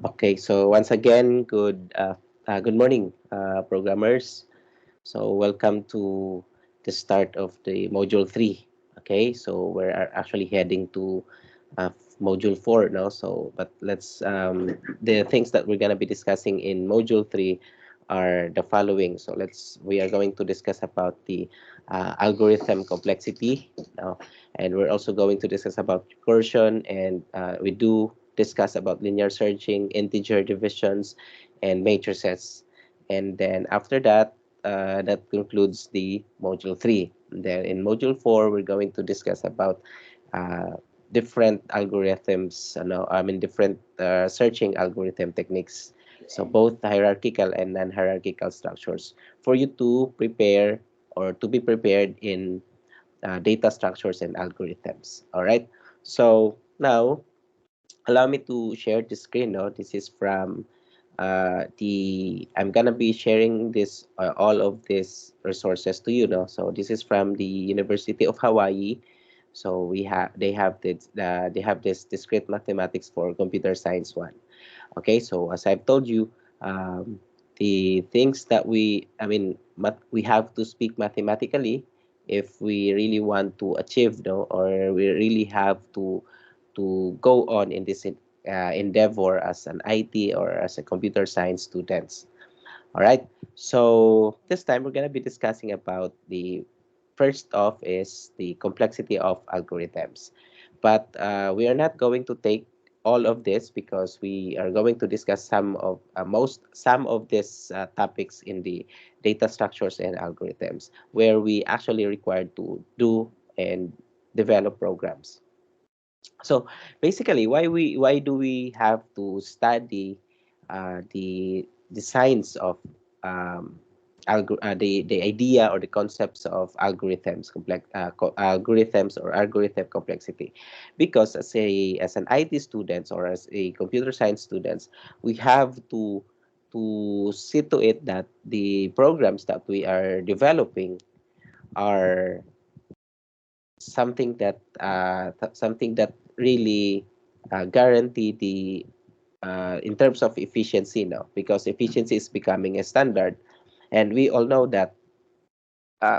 Okay, so once again, good morning, programmers. So welcome to the start of the module 3. Okay, so we're actually heading to module 4 now. So, but the things that we're gonna be discussing in module 3 are the following. So we are going to discuss about the algorithm complexity now, and we're also going to discuss about recursion, and we do discuss about linear searching, integer divisions, and matrices. And then after that, that concludes the module 3. And then in module 4, we're going to discuss about uh, different algorithms, different searching algorithm techniques. So both hierarchical and non-hierarchical structures for you to prepare or to be prepared in data structures and algorithms. All right. So now allow me to share the screen. No, this is from I'm gonna be sharing this all of these resources to you. No, so this is from the University of Hawaii. So they have this discrete mathematics for computer science one. Okay, so as I've told you, um, the things that we have to speak mathematically if we really want to achieve, no, or we really have to go on in this endeavor as an IT or as a computer science students. All right. So this time we're going to be discussing about the first off is the complexity of algorithms. But we are not going to take all of this because we are going to discuss some of these topics in the data structures and algorithms where we actually required to do and develop programs. So basically, why do we have to study the science of the idea or the concepts of algorithms or algorithm complexity? Because as an IT students or as a computer science students, we have to see to it that the programs that we are developing are something that really guarantee the in terms of efficiency now, because efficiency is becoming a standard, and we all know that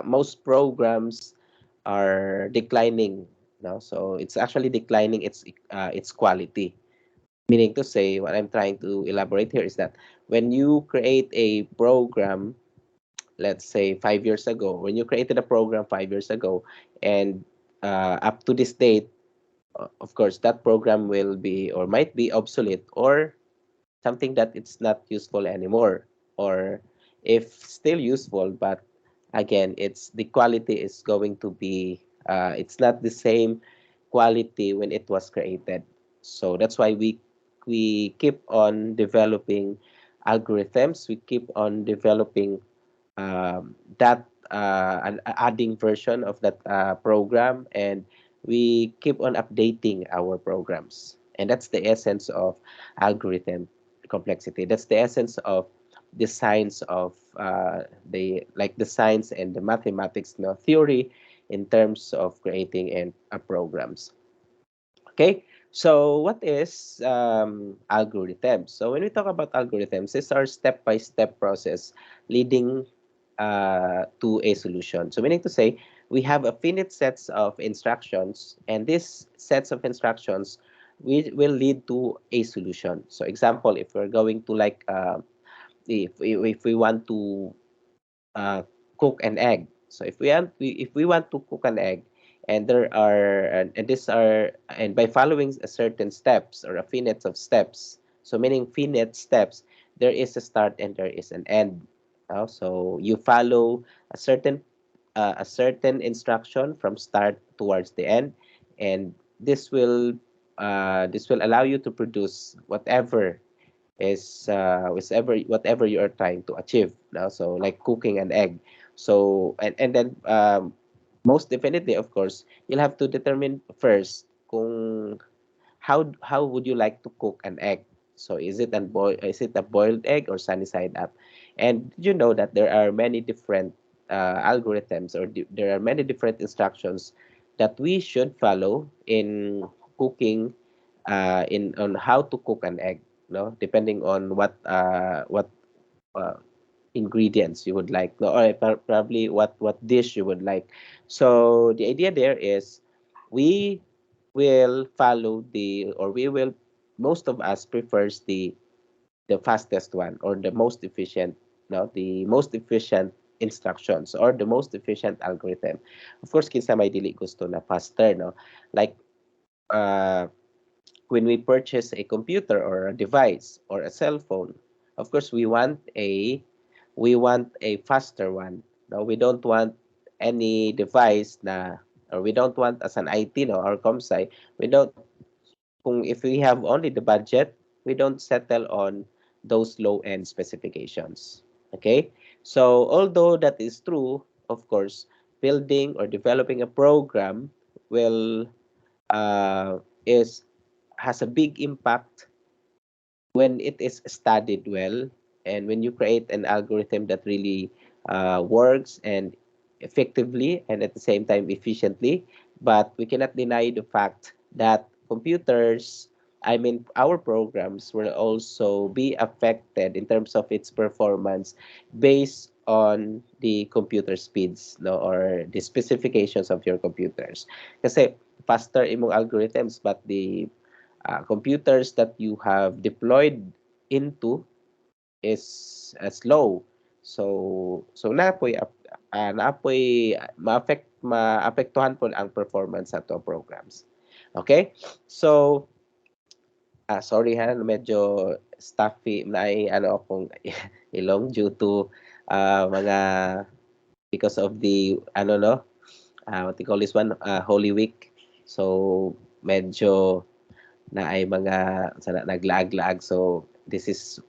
most programs are declining now, so it's actually declining its quality. Meaning to say, what I'm trying to elaborate here is that when you create a program, let's say 5 years ago, when you created a program 5 years ago, and up to this date, of course, that program will be or might be obsolete, or something that it's not useful anymore, or if still useful, but again, it's the quality is going to be it's not the same quality when it was created. So that's why we keep on developing algorithms. We keep on developing that an adding version of that program, and we keep on updating our programs, and that's the essence of algorithm complexity. That's the essence of the science of the science and the mathematics, no, theory in terms of creating and programs. Okay, so what is algorithms? So when we talk about algorithms, these are step-by-step process leading to a solution. So meaning to say, we have a finite sets of instructions, and these sets of instructions will lead to a solution. So example, if we're going to if we want to uh, cook an egg. So if we want to cook an egg, and there are and these are and by following a certain steps or a finite of steps, so meaning finite steps, there is a start and there is an end. So you follow a certain instruction from start towards the end, and this will allow you to produce whatever you are trying to achieve now, so like cooking an egg. So and then most definitely, of course, you'll have to determine first kung how would you like to cook an egg. So is it a boiled egg or sunny side up? And did you know that there are many different algorithms, or there are many different instructions that we should follow in cooking in on how to cook an egg, no, depending on what uh, ingredients you would like, no, or probably what dish you would like. So the idea there is we will follow the, or we will, most of us prefers the fastest one, or the most efficient, no, the most efficient instructions, or the most efficient algorithm. Of course, kinsa may dili gusto na faster, no, like uh, when we purchase a computer or a device or a cell phone, of course we want a faster one. No, we don't want any device na, or we don't want, as an IT, no, or comsci, we don't, kung if we have only the budget, we don't settle on those low-end specifications. Okay? So although that is true, of course, building or developing a program will is has a big impact when it is studied well, and when you create an algorithm that really works and effectively, and at the same time efficiently. But we cannot deny the fact that computers, I mean our programs, will also be affected in terms of its performance based on the computer speeds, no, or the specifications of your computers. Kasi faster imong algorithms, but the computers that you have deployed into is slow. So napoy maapektuhan po ang performance sa to programs. Okay? So sorry ha, medyo stuffy na ay ano akong ilong due to mga, because of the ano, no, what you call this one, Holy Week. So medyo na ay mga sana naglaag-laag. So this is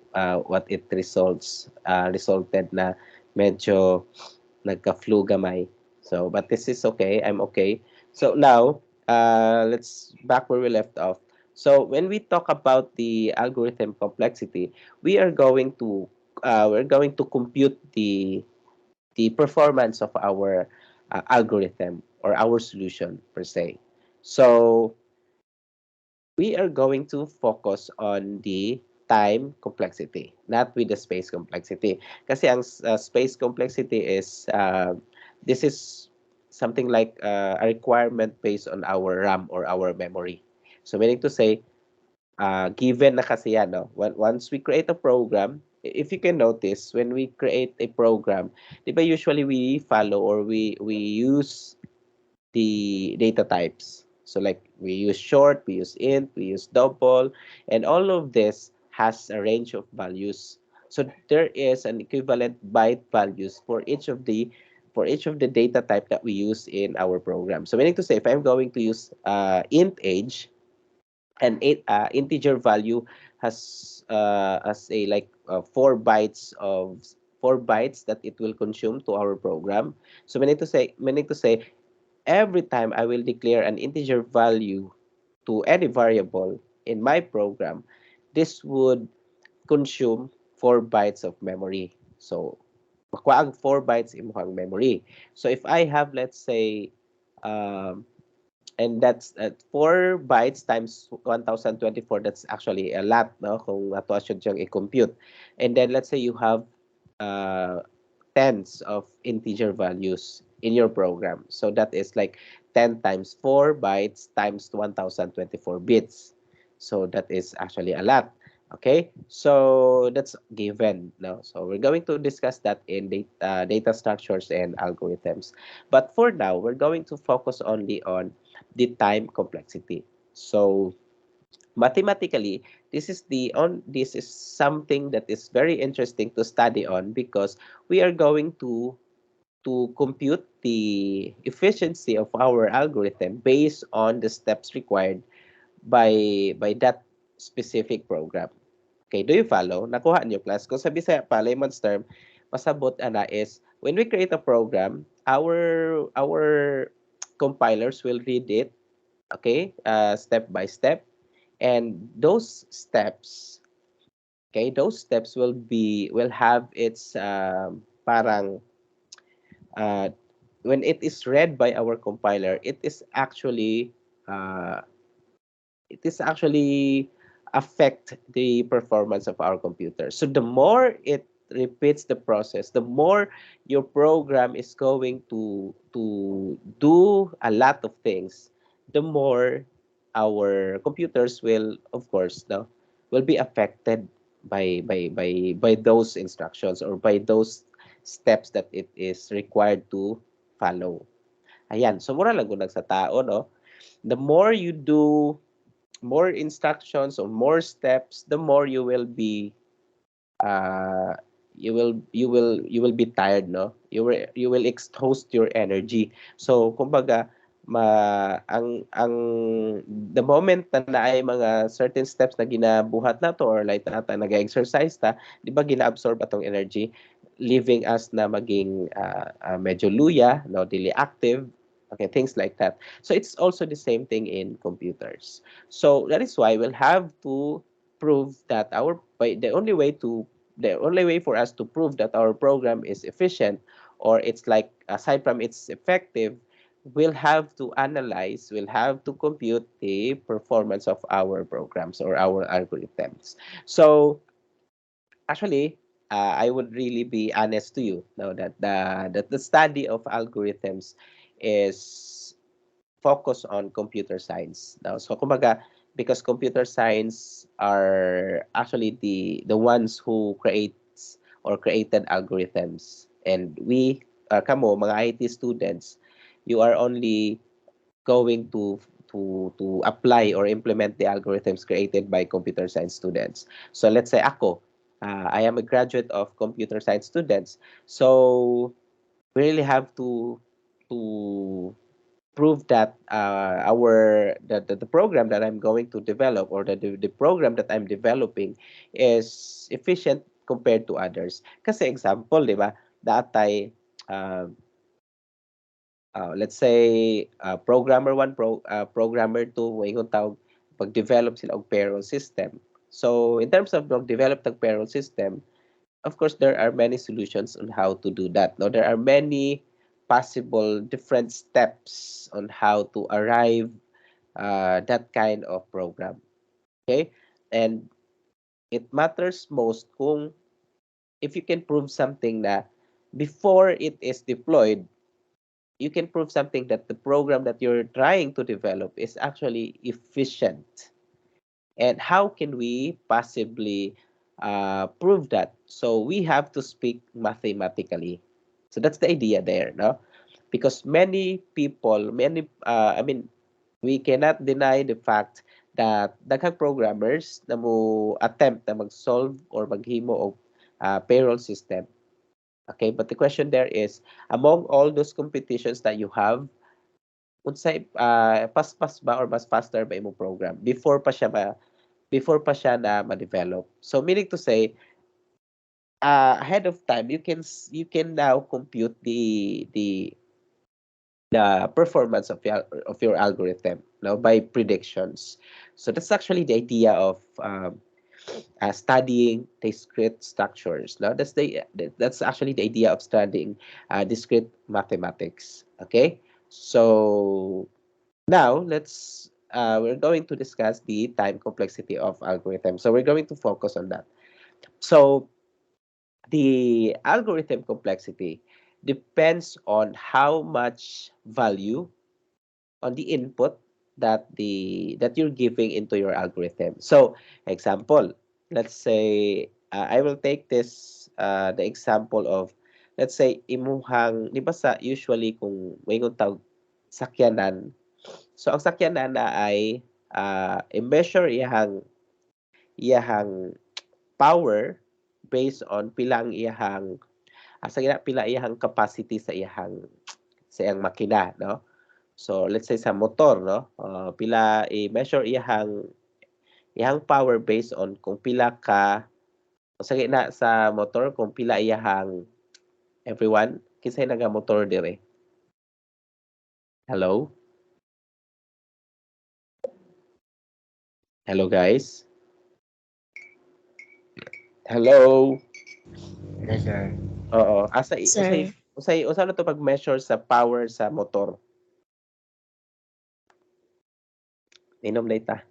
what it resulted na medyo nagka-flu gamay. So but this is okay. I'm okay. So now let's back where we left off. So when we talk about the algorithm complexity, we are going to compute the performance of our algorithm, or our solution per se. So we are going to focus on the time complexity, not with the space complexity. Kasi ang space complexity is, this is something like a requirement based on our RAM or our memory. So meaning to say, given na kasi yan, no? Once we create a program, if you can notice, when we create a program, di ba usually we follow, or we use the data types. So like we use short, we use int, we use double, and all of this has a range of values. So there is an equivalent byte values for each of the data type that we use in our program. So meaning to say, if I'm going to use int age, an integer value has a like 4 bytes that it will consume to our program. So meaning to say every time I will declare an integer value to any variable in my program, this would consume 4 bytes of memory. So, makuha ang 4 bytes imuhang memory. So, if I have, let's say, um, and that's at 4 bytes times 1024, that's actually a lot, no? Kung ato asyo siyang i-compute. And then let's say you have uh, tens of integer values in your program. So that is like 10 times 4 bytes times 1024 bits. So that is actually a lot. Okay, so that's given. No, so we're going to discuss that in data structures and algorithms. But for now, we're going to focus only on the time complexity. So mathematically, this is something that is very interesting to study on, because we are going to compute the efficiency of our algorithm based on the steps required by that specific program. Okay, do you follow? Nakuha niyo class? Kung sa Bisaya pa, layman's term, pasabot ana is when we create a program, our compilers will read it, okay, step by step, and those steps will have its parang uh, when it is read by our compiler, it is actually uh, it is actually affect the performance of our computer. So the more it repeats the process, the more your program is going to do a lot of things, the more our computers will, of course, no, will be affected by those instructions or by those steps that it is required to follow. Ayan, so mura lang gud sa tao, no? The more you do more instructions or more steps, the more uh, you will be tired, no? You will exhaust your energy. So kumbaga ang the moment na naay mga certain steps na ginabuhat nato or like nata nag-exercise ta, di ba gina-absorb atong energy, leaving us na maging medyo luya, no, dili active, okay, things like that. So it's also the same thing in computers. So that is why we'll have to prove that our by the only way for us to prove that our program is efficient or it's like aside from it's effective, we'll have to compute the performance of our programs or our algorithms. So actually, I would really be honest to you now that the study of algorithms is focus on computer science now. So kumbaga, because computer science are actually the ones who creates or created algorithms, and we kamo mga IT students, you are only going to apply or implement the algorithms created by computer science students. So let's say ako, I am a graduate of computer science students. So we really have to prove that the program that I'm going to develop or the program that I'm developing is efficient compared to others. Kasi example, di ba, datay uh, let's say programmer 1, programmer 2, moingon tawag pag-develop sila og payroll system. So in terms of mag-develop ng payroll system, of course there are many solutions on how to do that. No, there are many possible different steps on how to arrive that kind of program. Okay? And it matters most kung if you can prove something na before it is deployed, you can prove something that the program that you're trying to develop is actually efficient. And how can we possibly prove that? So we have to speak mathematically. So that's the idea there, no? Because many people, we cannot deny the fact that daghang programmers na mo attempt na mag-solve or maghimo og payroll system. Okay, but the question there is, among all those competitions that you have, unsay pas ba or mas faster ba imong program before pa siya na ma-develop. So meaning to say, ahead of time you can now compute the performance of your algorithm, no, by predictions. So that's actually the idea of studying discrete structures. No, that's actually the idea of studying discrete mathematics. Okay, so now we're going to discuss the time complexity of algorithms. So we're going to focus on that. So the algorithm complexity depends on how much value on the input that you're giving into your algorithm. So example, let's say I will take this the example of, let's say imuhang di ba sa usually kung may tawag sakyanan. So ang sakyanan na ay i-measure iyahang power based on pilang iyahang pila iyahang capacity sa iyang makina, no? So let's say sa motor, no, pila i-measure iyahang power based on kung pila ka sa gina sa motor kung pila iyahang everyone kinsay naga motor dire. Hello? Hello guys? Hello? Yes, sir. Oo, usay Sir. usa na to pag measure sa power sa motor. Inom na ita.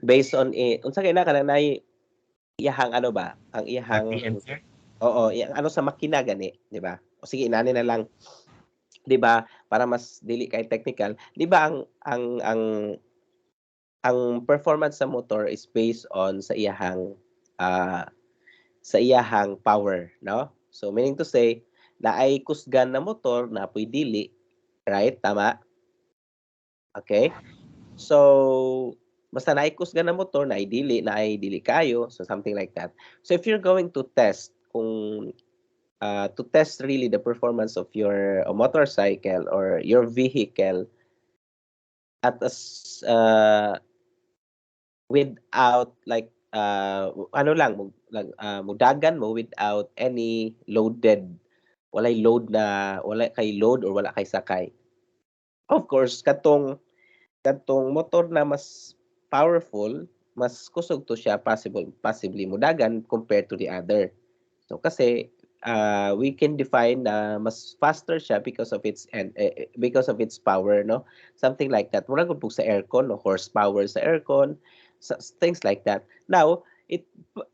based on unsa kay na kanang nay iyahang ano ba, ang iyahang RPM, sir? oo, iyang ano sa makina gani, 'di ba? O sige inani na lang, 'di ba, para mas dili kay technical, 'di ba ang performance sa motor is based on ah, sa iyahang power, no? So meaning to say, naay kusgan na motor na apoy dili, right? Tama? Okay? So basta naay kusgan na motor, naay dili kayo, so something like that. So if you're going to test kung to test really the performance of your motorcycle or your vehicle at without like ano lang mudagan mo without any loaded, walay load na wala kay load or wala kay sakay. Of course katong motor na mas powerful, mas kusog to siya possibly mudagan compared to the other. So kasi we can define na mas faster siya because of its and because of its power, no? Something like that. Mura gud sa aircon, no? Horsepower sa aircon, things like that. Now, it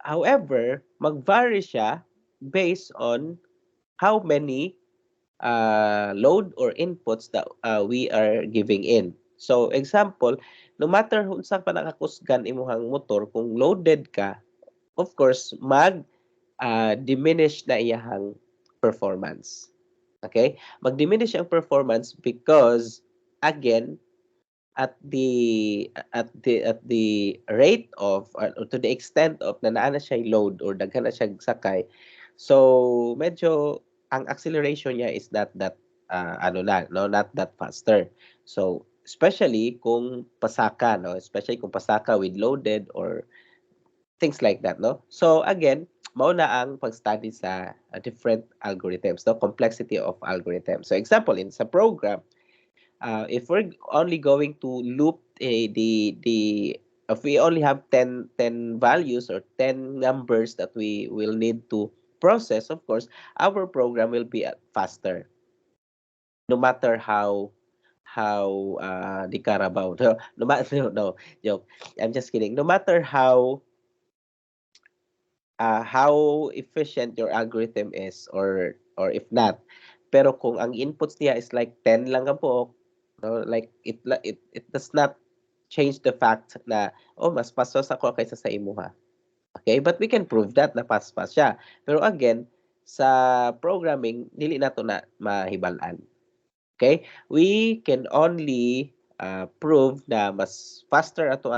however, mag-vary siya based on how many load or inputs that we are giving in. So example, no matter unsa pa nakakusgan imuhang motor, kung loaded ka, of course diminish na iyahang performance. Okay? Mag-diminish ang performance because again at the rate of or to the extent of na naa na siya load or daghan na siya sakay, so medyo ang acceleration niya is not that ano na no, not that faster. So especially kung pasaka, no, especially kung pasaka with loaded or things like that, no? So again, mao na ang pag-study sa different algorithms, no? Complexity of algorithms. So example, in sa program, if we're only going to loop if we only have ten values or 10 numbers that we will need to process, of course, our program will be faster, no matter how the Carabao. No matter no joke. I'm just kidding. No matter how efficient your algorithm is or if not, pero kung ang inputs niya is like 10 lang ka po, no, like it does not change the fact na oh mas paspas ako kaysa sa imuha. Okay, but we can prove that na paspas siya, pero again sa programming dili nato na mahibal-an. Okay, we can only prove na mas faster ato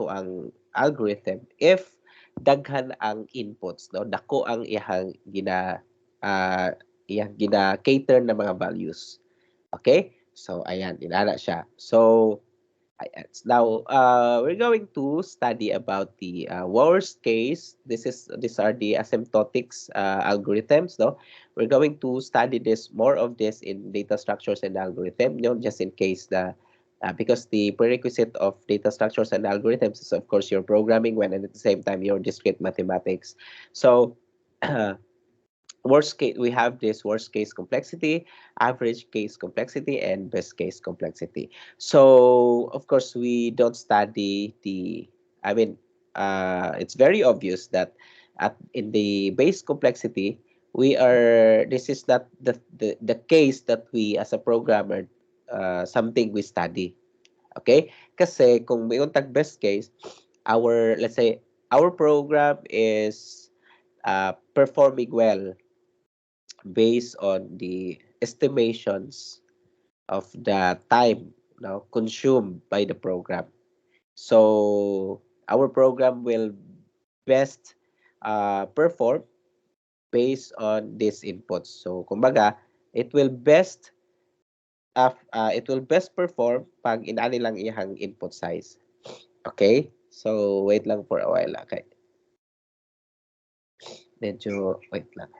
ang algorithm if daghan ang inputs, no, dako ang uh, iyang gina cater na mga values. Okay, so ayan inana siya. So now we're going to study about the worst case. These are the asymptotics algorithms, no? We're going to study more of this in data structures and algorithm, just in case because the prerequisite of data structures and algorithms is of course your programming when and at the same time your discrete mathematics. So worst case, we have this worst case complexity, average case complexity, and best case complexity. So of course we don't study I mean it's very obvious that in the base complexity this is not the case that we as a programmer something we study. Okay, kasi kung may untag best case, let's say our program is performing well based on the estimations of the time now consumed by the program. So our program will best perform based on these inputs. So kumbaga, it will best it will best perform pag inani lang iyang input size. Okay? So wait lang for a while. Okay. Medyo wait lang.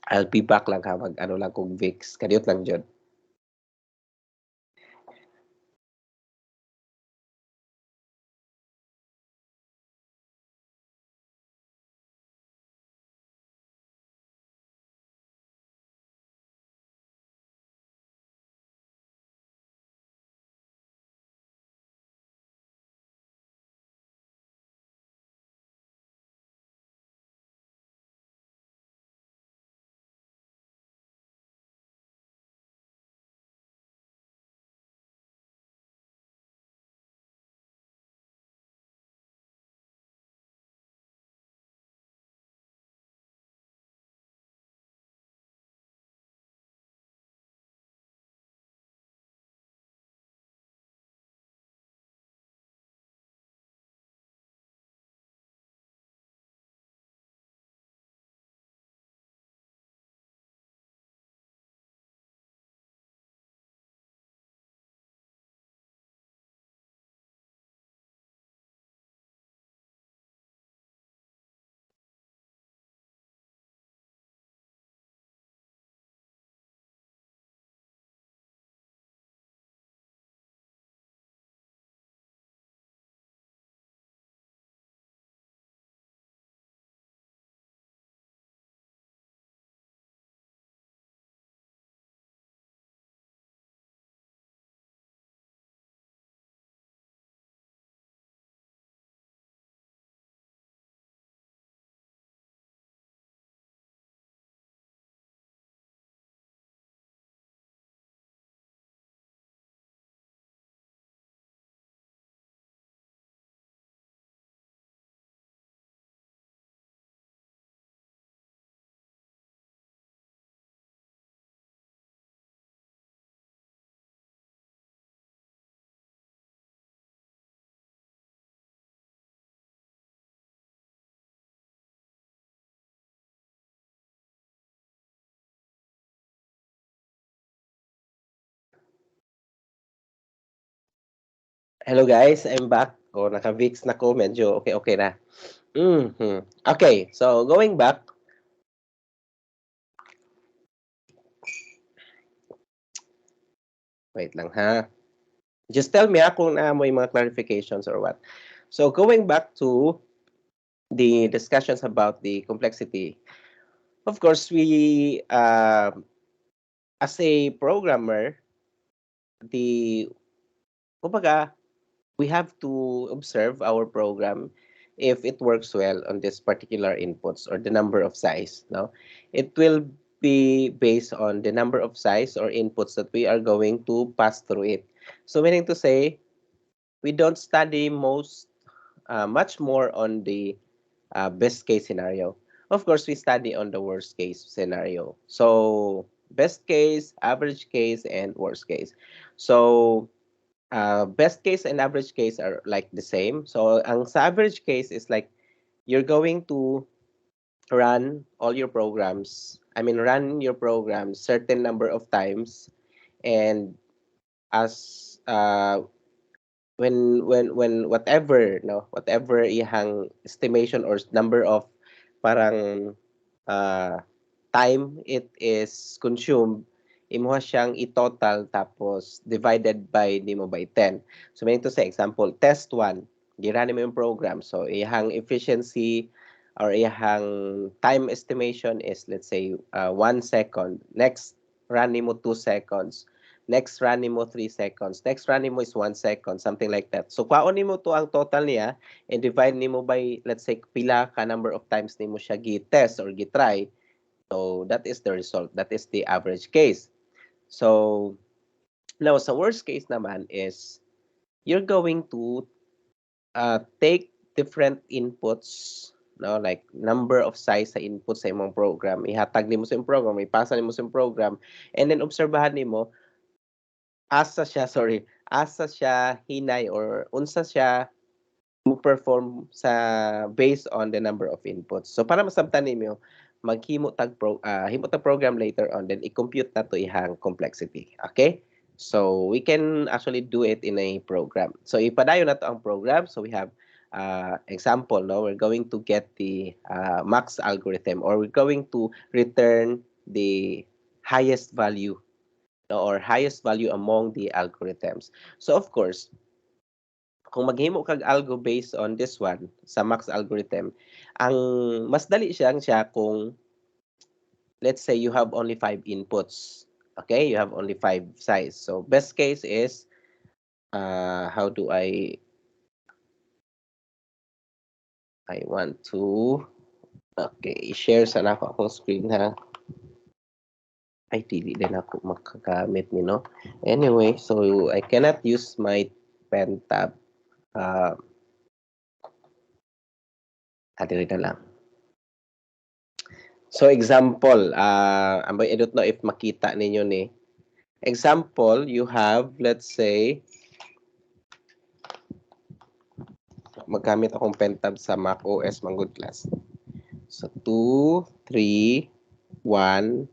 I'll be back lang ha mag ano lang kung Vix. Kadiyot lang jud. Hello guys, I'm back. O, naka-fix na ko. Medyo okay na. Okay, so going back, wait lang ha. Just tell me kung mo yung mga clarifications or what. So going back to the discussions about the complexity, of course, we, as a programmer, the, kumbaga, we have to observe our program if it works well on this particular inputs or the number of size. No, it will be based on the number of size or inputs that we are going to pass through it. So meaning to say, we don't study much more on the best case scenario. Of course, we study on the worst case scenario. So best case, average case, and worst case. So best case and average case are like the same. So ang sa average case is like you're going to run all your programs. I mean, run your programs certain number of times, and as when whatever no whatever ihang estimation or number of parang uh, time it is consumed, imuha siyang i-total tapos divided by nimo by 10. So meaning to say, example, test 1, gira mo yung program. So ihang efficiency or ihang time estimation is, let's say, 1 second. Next run nimo 2 seconds. Next run nimo 3 seconds. Next run nimo is 1 second, something like that. So kwaon nimo to ang total niya and divide nimo by, let's say, pila ka number of times nimo siya gi-test or gi-try. So that is the result. That is the average case. So now sa worst case naman is you're going to take different inputs, no, like number of size sa inputs sa imong program. Ihatag nimo sa imong program, ipasa nimo sa imong program, and then obserbahan nimo asa siya, sorry, asa siya hinay or unsa siya mo perform sa based on the number of inputs. So para masabtan nimo, himo tag program later on, then i-compute na to ihang complexity. Okay? So we can actually do it in a program. So ipadayon na to ang program. So we have example, no, we're going to get the max algorithm, or we're going to return the highest value, no, or highest value among the algorithms. So of course, kung maghimo kag algo based on this one sa max algorithm, ang mas dali siya kung, let's say, you have only 5 inputs. Okay, you have only 5 size. So best case is, how do I want to, okay, share sana ako akong screen ha. Ay, dili din ako makagamit ni, no. Anyway, so I cannot use my pen tab. Uh, dili na lang. So example, I don't know if makita ninyo ni. Example, you have, let's say, magamit akong pen tab sa Mac OS Manggod Class. So 2, 3, 1,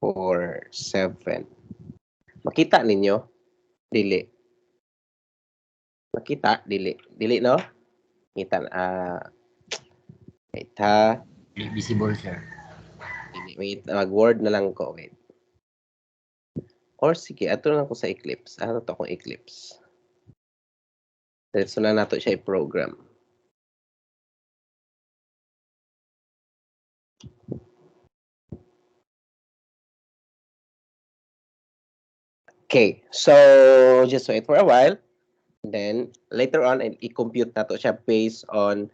4, 7. Makita ninyo? Dili. Makita? Dili. Dili, no? Kita, wait ha. Visible, sir. Dili. Wait, mag-word na lang ko. Wait. Or sige, ato lang ko sa Eclipse. Ano to akong Eclipse? Diretso na nato siya i-program. Okay, so just wait for a while. Then later on, i-compute na to siya based on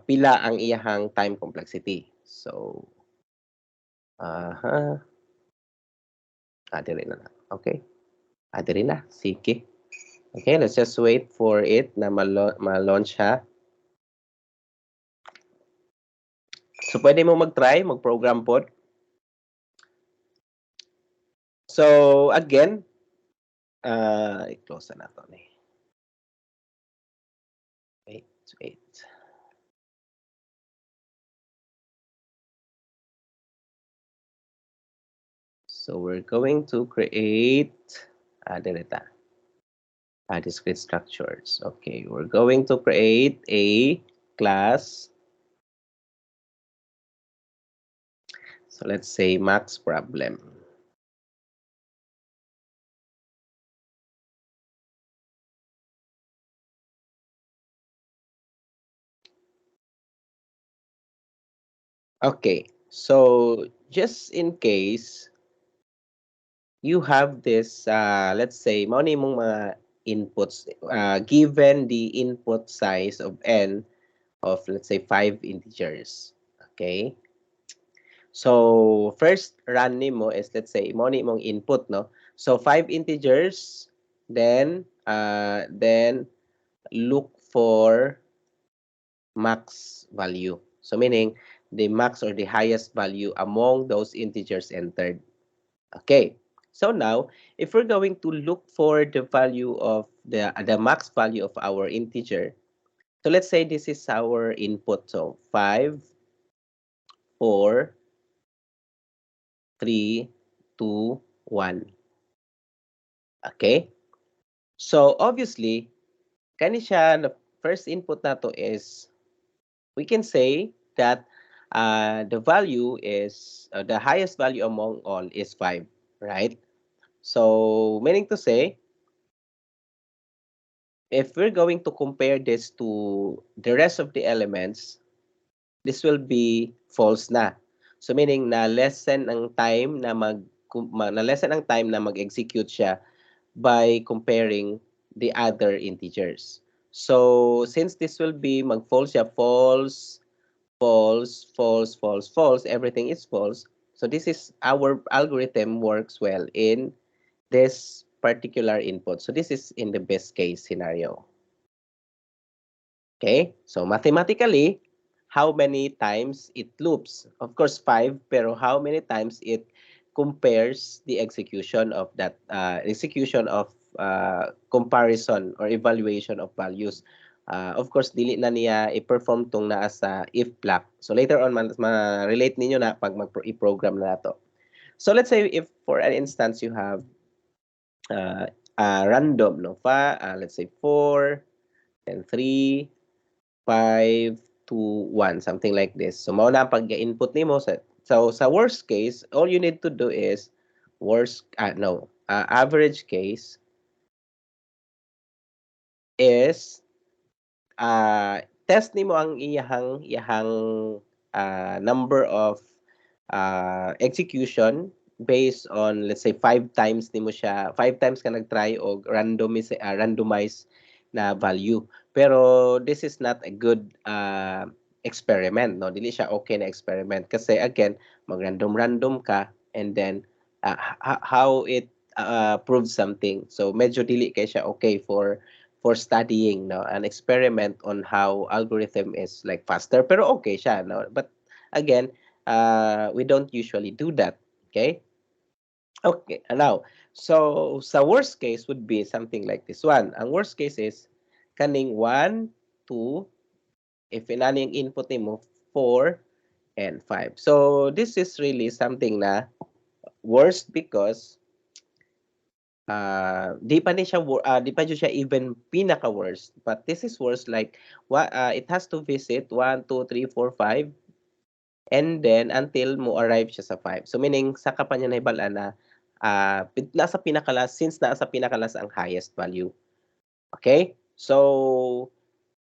pila ang iyahang time complexity. So, diri na lang. Okay. Diri na. Sige. Okay, let's just wait for it na ma-launch ha. So, pwede mo mag-try, mag-program pod. So, again, i-close na to ni. Wait. So we're going to create direta, discrete structures. Okay, we're going to create a class. So let's say max problem. Okay, so just in case you have this, let's say, mao ni mong mga inputs, given the input size of n of, let's say, 5 integers. Okay? So, first run nimo is, let's say, mo ni mong input, no? So, 5 integers, then look for max value. So, meaning, the max or the highest value among those integers entered. Okay. So now, if we're going to look for the value of the max value of our integer, so let's say this is our input. So 5, 4, 3, 2, 1. Okay? So obviously, kani siya, the first input nato is, we can say that the value is, the highest value among all is 5, right? So meaning to say, if we're going to compare this to the rest of the elements, this will be false na. So meaning na lessen ang time na na lessen ang time na mag-execute siya by comparing the other integers. So since this will be mag-false siya, false, false, false, false, false, everything is false. So this is our algorithm works well in this particular input. So this is in the best case scenario. Okay? So mathematically, how many times it loops? Of course, 5, pero how many times it compares the execution of that execution of comparison or evaluation of values. Of course, dili na niya i-perform tong naa sa if block. So later on, ma-relate ninyo na pag i-program na to. So let's say if for an instance you have uh, random, no? Let's say 4 and 3, 5, 2, 1, something like this. So, mao na ang pag-input nimo sa worst case, all you need to do is average case is test nimo ang iyahang number of execution based on, let's say, 5 times nimo siya, 5 times ka nagtry og randomize na value. Pero this is not a good experiment, no? Dili siya okay na experiment kasi again, mag-random ka and then how it proves something. So medyo dili kay siya okay for studying, no, an experiment on how algorithm is like faster, pero okay siya, no, but again, we don't usually do that. Okay. Okay, now, so sa worst case would be something like this one. Ang worst case is kaning 1, 2, if inani ang input nimo 4 and 5. So this is really something na worst because di pa siya even pinaka worst, but this is worse like it has to visit 1, 2, 3, 4, 5 and then until mo arrive siya sa 5. So meaning saka pa niya nahibalaan na nasa pinakalas, since nasa pinakalas ang highest value. Okay? So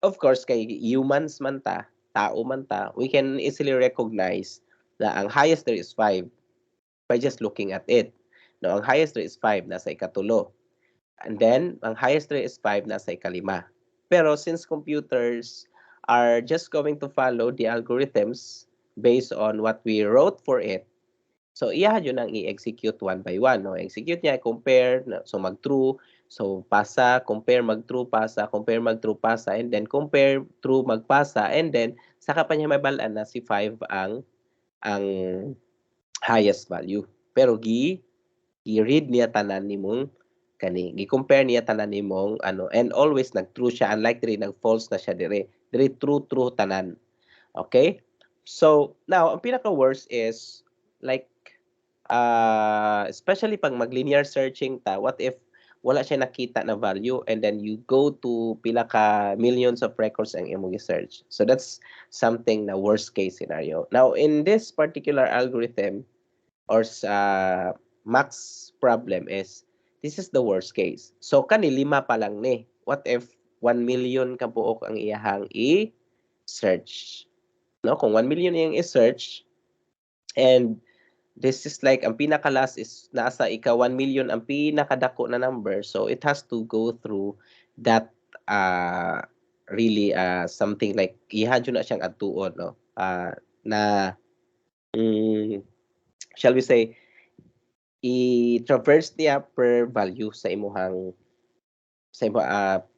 of course kay humans man ta, tao man ta, we can easily recognize na ang highest there is 5 by just looking at it. No, ang highest there is 5 nasa ikatulo. And then, ang highest rate is 5, nasa ikalima. Pero since computers are just going to follow the algorithms based on what we wrote for it, so iya yun ang i-execute one by one. No? Execute niya, compare, so mag-true, so pasa, compare, mag-true, pasa, compare, mag-true, pasa, and then compare, true, magpasa, and then saka pa niya mabalaan na si 5 ang highest value. Pero i-read niya tanan nimong kani gi-compare niya tanan nimong ano, and always nag-true siya, unlike diri nag-false na siya diri true tanan. Okay, so now ang pinaka worst is like especially pag mag-linear searching ta, what if wala siya nakita na value and then you go to pila ka millions of records ang imong search. So that's something na worst case scenario. Now, in this particular algorithm or sa max problem is, this is the worst case. So, kani lima pa lang ni. What if 1 million ka buok ang iyahang i-search? No? Kung 1 million iyang i-search, and this is like, ang pinaka-last is nasa ika 1 million ang pinakadako na number. So, it has to go through that really something like, ihadyo na siyang adtuon, no? Na, shall we say, i-traverse niya per value sa imuhang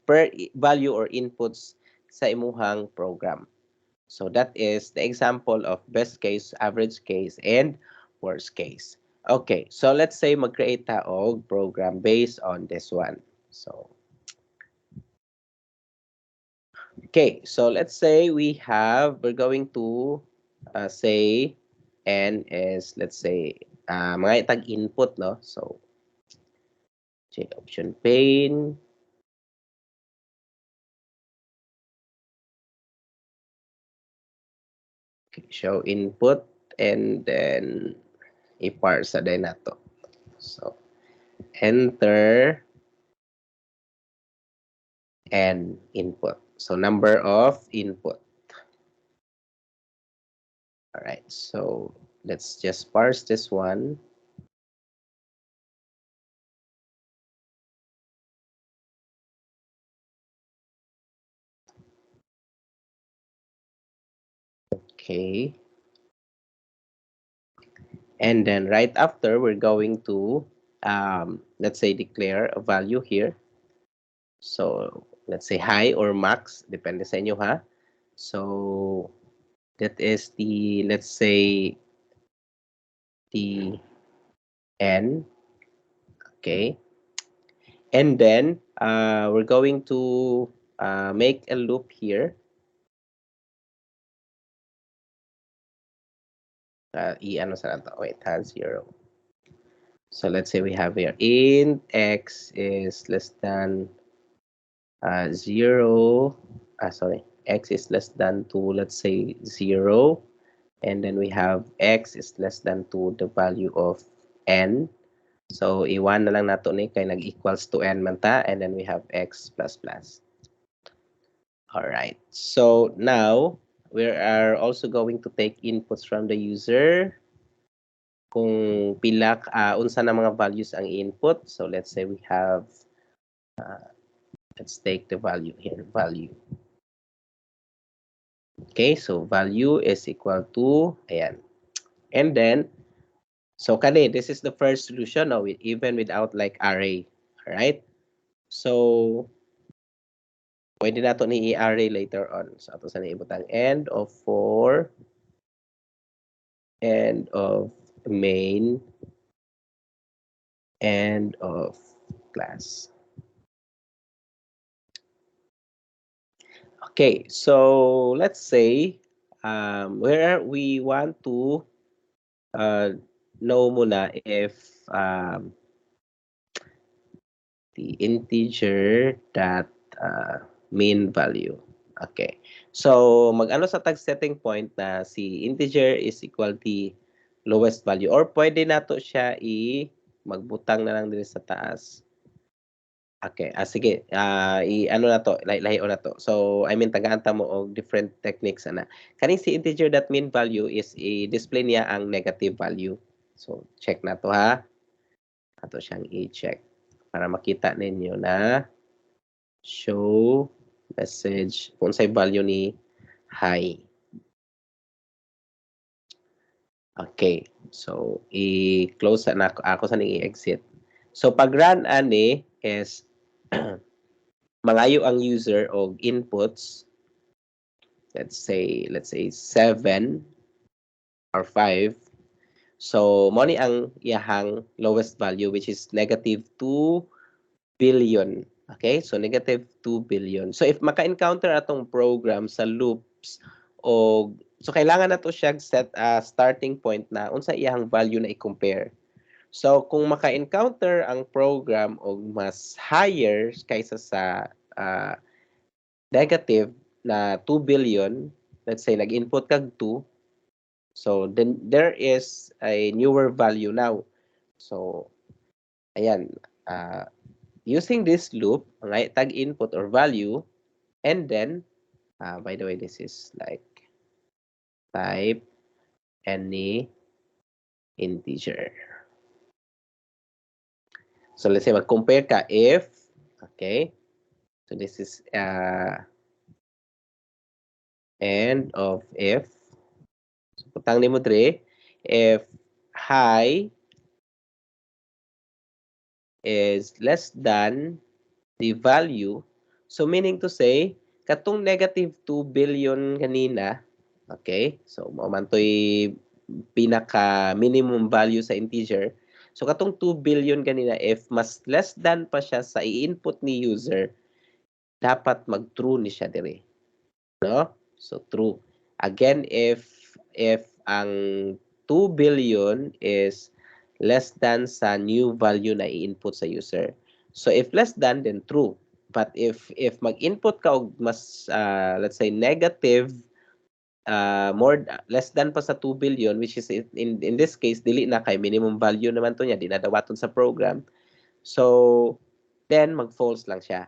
per value or inputs sa imuhang program. So that is the example of best case, average case, and worst case. Okay, so let's say mag-create ta og program based on this one. So okay, so let's say we're going to say n is, let's say, mga itag input, no? So check option pane. Okay, show input and then i-parse din nato. So enter and input. So number of input. All right, so let's just parse this one. Okay. And then right after, we're going to, let's say, declare a value here. So let's say high or max, depende sa inyo ha. So that is the, let's say, the n. Okay. And then we're going to make a loop here. I-ano sa nato? Wait, has 0. So let's say we have here int x is less than 0. Sorry, x is less than 2, let's say 0. And then we have x is less than 2, the value of n. So iwan na lang nato ni kay nag-equals to n man ta, and then we have x plus plus. All right. So now we are also going to take inputs from the user. Kung pila unsa na mga values ang input. So let's say we have let's take the value here, value. Okay, so value is equal to ayan. And then so kani this is the first solution no, even without like array. All right? So pwede nato ni i-array later on. So ato sa ibutang end of for end of main end of class. Okay, so let's say where we want to know muna if the integer that main value. Okay. So mag-ano sa tag setting point na si integer is equal to lowest value, or pwede nato siya magbutang na lang din sa taas. Okay, sige, i-ano na to, lahi-o na to. So, I mean, tagaan mo og different techniques ana. Kaning si integer that mean value is i-display niya ang negative value. So, check na to ha. Ato siyang i-check para makita ninyo na show message kung sa'y value ni high. Okay, so i-close na ako sa ning i-exit. So, pag run ani is malayo ang user og inputs, let's say 7 or 5. So mo ni ang iyahang lowest value, which is negative 2 billion. Okay, so negative 2 billion. So if maka-encounter atong program sa loops, o so kailangan na to siya set starting point na unsa iyahang value na i-compare. So kung maka-encounter ang program og mas higher kaysa sa uh, negative na 2 billion, let's say nag-input kag 2, so then there is a newer value now. So ayan, using this loop, ang tag input or value, and then by the way, this is like type any integer. So let's say mag-compare ka if, okay, so this is end of if. So putang nimo dre, if high is less than the value, so meaning to say, katong negative 2 billion kanina, okay, so mamantoy pinaka minimum value sa integer. So katong 2 billion kanina, if mas less than pa siya sa i-input ni user, dapat mag-true ni siya dire, no? So true. Again, if ang 2 billion is less than sa new value na i-input sa user. So if less than, then true. But if mag-input ka og mas let's say negative, more less than pa sa 2 billion, which is in this case dili na kay minimum value naman to niya, dinadawaton sa program. So then mag-false lang siya.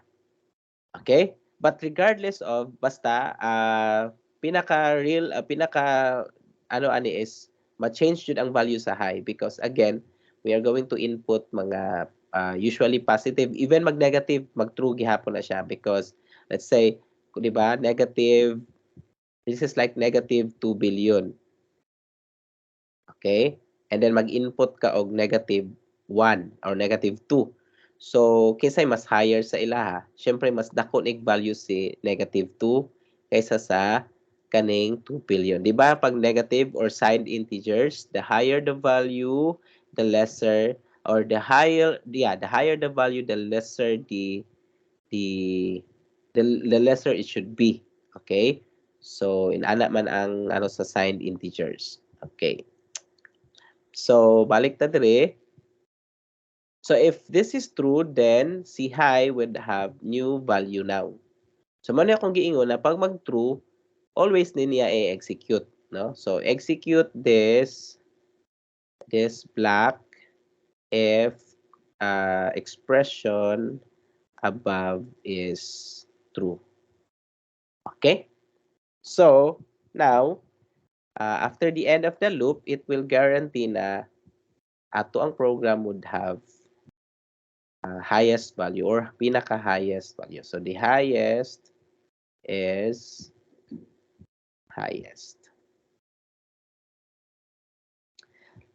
Okay? But regardless of, basta, pinaka real, pinaka ano ani is ma-change jud ang value sa high, because again, we are going to input mga usually positive, even mag-negative, mag-true gihapon na siya, because let's say, di ba, negative, this is like negative 2 billion. Okay? And then mag-input ka og negative 1 or negative 2. So, kinsay mas higher sa ilaha, syempre mas dako nig value si negative 2 kaysa sa kaning 2 billion. Di ba? Pag negative or signed integers, the higher the value, the lesser, or the higher the value, the lesser the the lesser it should be. Okay? So, inana man ang ano sa signed integers. Okay. So, balik ta dire. So, if this is true, then si high would have new value now. So, man akong giingon na pag mag-true, always niya i-execute, no? So, execute this block if expression above is true. Okay? So, now, after the end of the loop, it will guarantee na ato ang program would have highest value or pinaka-highest value. So, the highest is highest.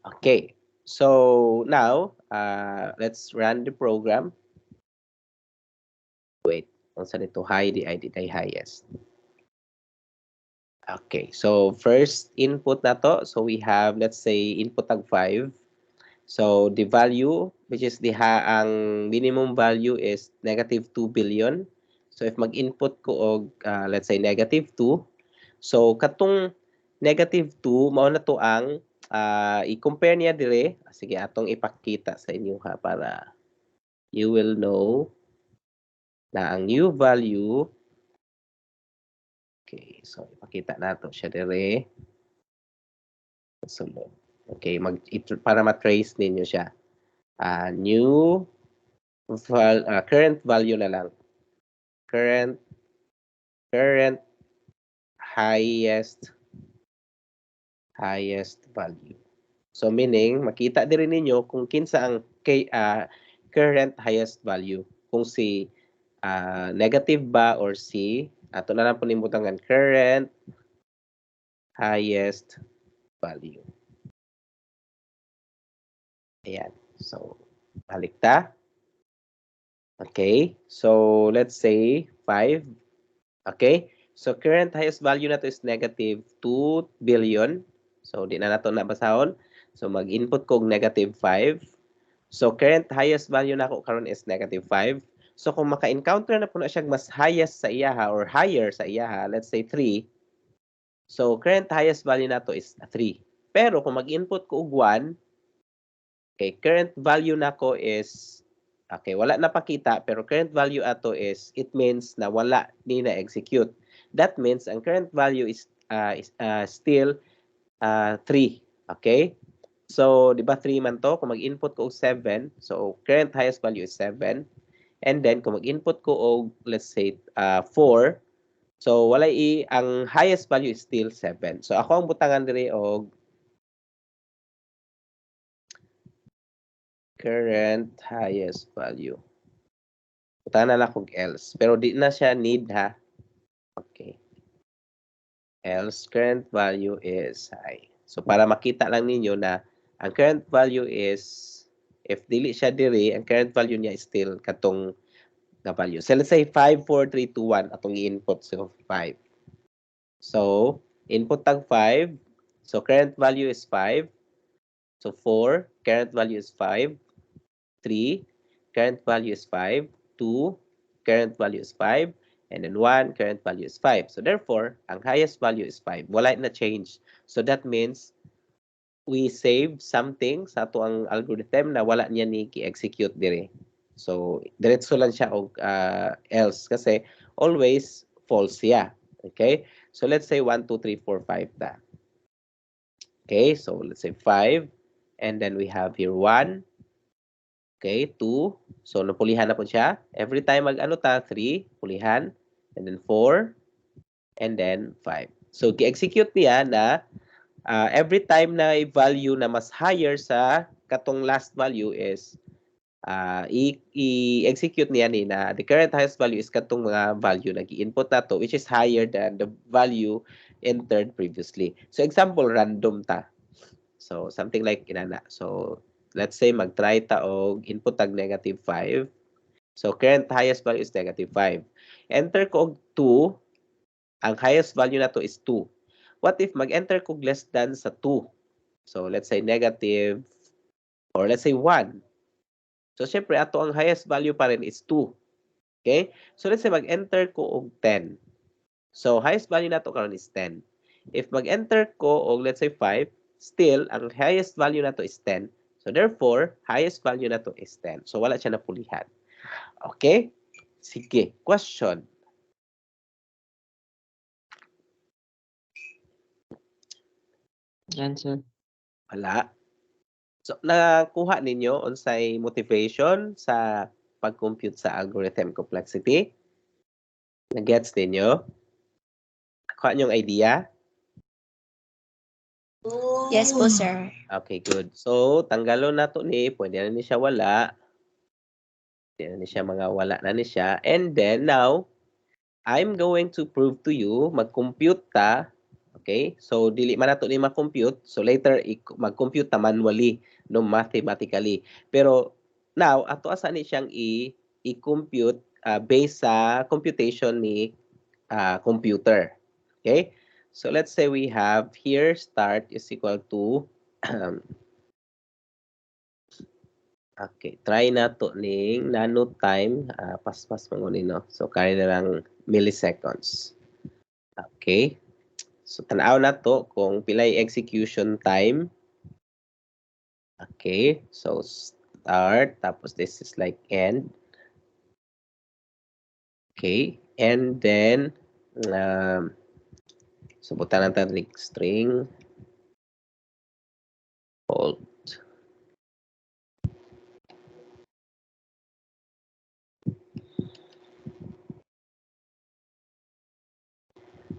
Okay. So, now, let's run the program. Wait. Kung saan ito high, di highest. Okay. So, first input na to. So, we have, let's say, input tag 5. So, the value, which is ang minimum value is negative 2 billion. So, if mag-input ko og, let's say, negative 2. So, katong negative 2, mao na to ang i-compare niya dire. Sige, atong ipakita sa inyo ha, para you will know na ang new value. Okay, so ipakita nato siya dire. Sulod. Okay, para ma-trace ninyo siya. New current value na lang. Current highest value. So meaning makita din ninyo kung kinsa ang current highest value, kung si negative ba or si ato na lang po nimutangan current highest value. Ayan. So balik ta. Okay. So let's say 5. Okay? So, current highest value na to is negative 2 billion. So, di na nato nabasahon. So, mag-input ko negative 5. So, current highest value na ko karon is negative 5. So, kung maka-encounter na po na siya mas highest sa iyaha or higher sa iyaha, let's say 3. So, current highest value na to is 3. Pero, kung mag-input ko og 1, Okay, current value nako is okay, wala na pakita pero current value ato it means na wala ni na execute. That means ang current value is still 3. Okay? So, di ba 3 man to? Kung mag-input ko og 7, so current highest value is 7. And then, kung mag-input ko og, let's say, 4, so ang highest value is still 7. So, ako ang butangan diri og current highest value. Butangan na lang kog else. Pero di na siya need ha. Okay. Else current value is high. So para makita lang ninyo na ang current value is if dili siya diri, ang current value niya is still katong na value. So let's say 5, 4, 3, 2, 1 atong i-input so 5. So input tag 5. So current value is 5. So 4, current value is 5. 3, current value is 5. 2, current value is 5. And then 1, current value is 5. So therefore, ang highest value is 5. Wala na change. So that means we save something sa ato ang algorithm na wala niya ni ki-execute dire. So diretso lang siya og else kasi always false siya. Okay? So let's say 1, 2, 3, 4, 5 ta. Okay? So let's say 5 and then we have here 1. Okay, 2. So, napulihan na po siya. Every time mag-ano ta, 3, pulihan. And then 4. And then 5. So, gi-execute niya na every time na value na mas higher sa katong last value is i-execute niya ni na the current highest value is katong mga value na gi-input nato which is higher than the value entered previously. So, example, random ta. So, something like inana. So, let's say mag-try ta og input tag -5. So, current highest value is -5. Enter ko og 2. Ang highest value na to is 2. What if mag-enter ko less than sa 2? So, let's say negative or let's say 1. So, syempre, ato ang highest value pa rin is 2. Okay? So, let's say mag-enter ko og 10. So, highest value na to karon is 10. If mag-enter ko og let's say 5, still, ang highest value na to is 10. So, therefore, highest value na to is 10. So, wala siya napulihan. Okay? Sige. Question. Answer. Wala. So, nakuha ninyo unsay motivation sa pag-compute sa algorithm complexity? Na-gets ninyo? Nakuha nyo idea? Yes po, sir. Okay, good. So, tanggalon na to ni. Pwede na ni siya wala. Pwede na ni siya mga wala na ni siya. And then, now, I'm going to prove to you, mag-compute ta. Okay? So, dili man nato ni ma-compute. So, later, mag-compute ta manually, no, mathematically. Pero, now, ato asa ni siyang i-compute based sa computation ni computer. Okay? So, let's say we have here, start is equal to, okay, try na to ning nano time, pas-pas mangunin, no? So, kaya na lang milliseconds. Okay. So, tanaw na to kung pilay execution time. Okay. So, start. Tapos, this is like end. Okay. And then, so, buta natin string. Hold.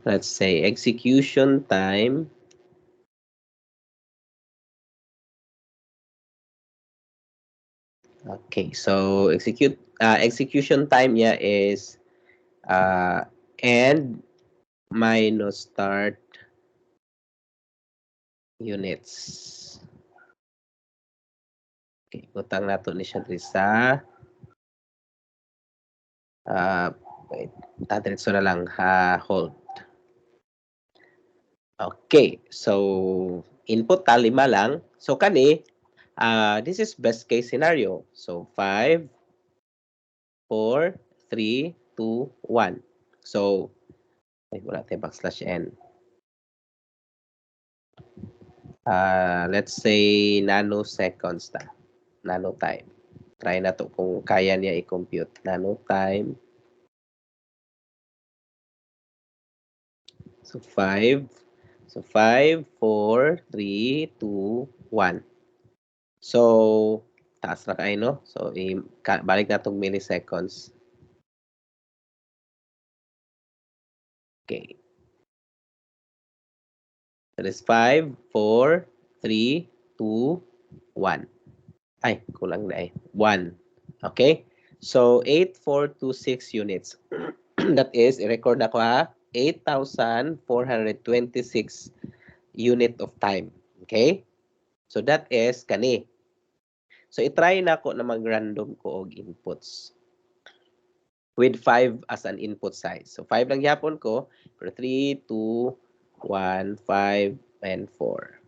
Let's say execution time. Okay, so execution time niya is end minus start units. Okay, butang nato ni siya diri sa wait, diretso na lang hold. Okay, so input ta 5 lang. So kani this is best case scenario. So 5, 4, 3, 2, 1. So ay wala tayong backslash n. Let's say nanoseconds ta. nanotime. Try na to kung kaya niya i-compute. Nanotime. So 5. So 5, 4, 3, 2, 1. So, taas na kayo, no? So, balik na itong milliseconds. Okay. That is 5, 4, 3, 2, 1. Ay, kulang na eh. 1. Okay? So, 8,426 units. That is, i-record ako ha, 8,426 unit of time. Okay? So, that is kani. So, i-try na ako na mag-random ko og inputs with 5 as an input size. So, 5 lang yapon ko, pero 3, 2, 1, 5, and 4.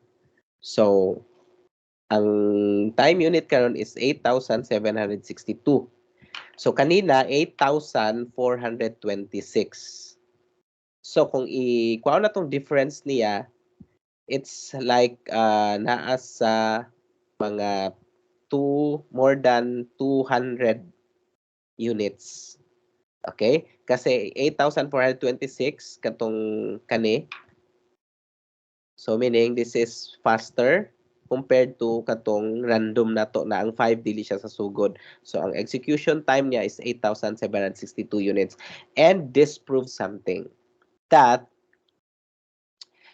So, ang time unit karon is 8,762. So, kanina, 8,426. So, kung i-kuha na tong difference niya, it's like naa sa mga more than 200 units. Okay? Kasi 8,426 katong kani. So meaning this is faster compared to katong random na to na ang 5 dili siya sa sugod. So ang execution time niya is 8,762 units. And this proves something that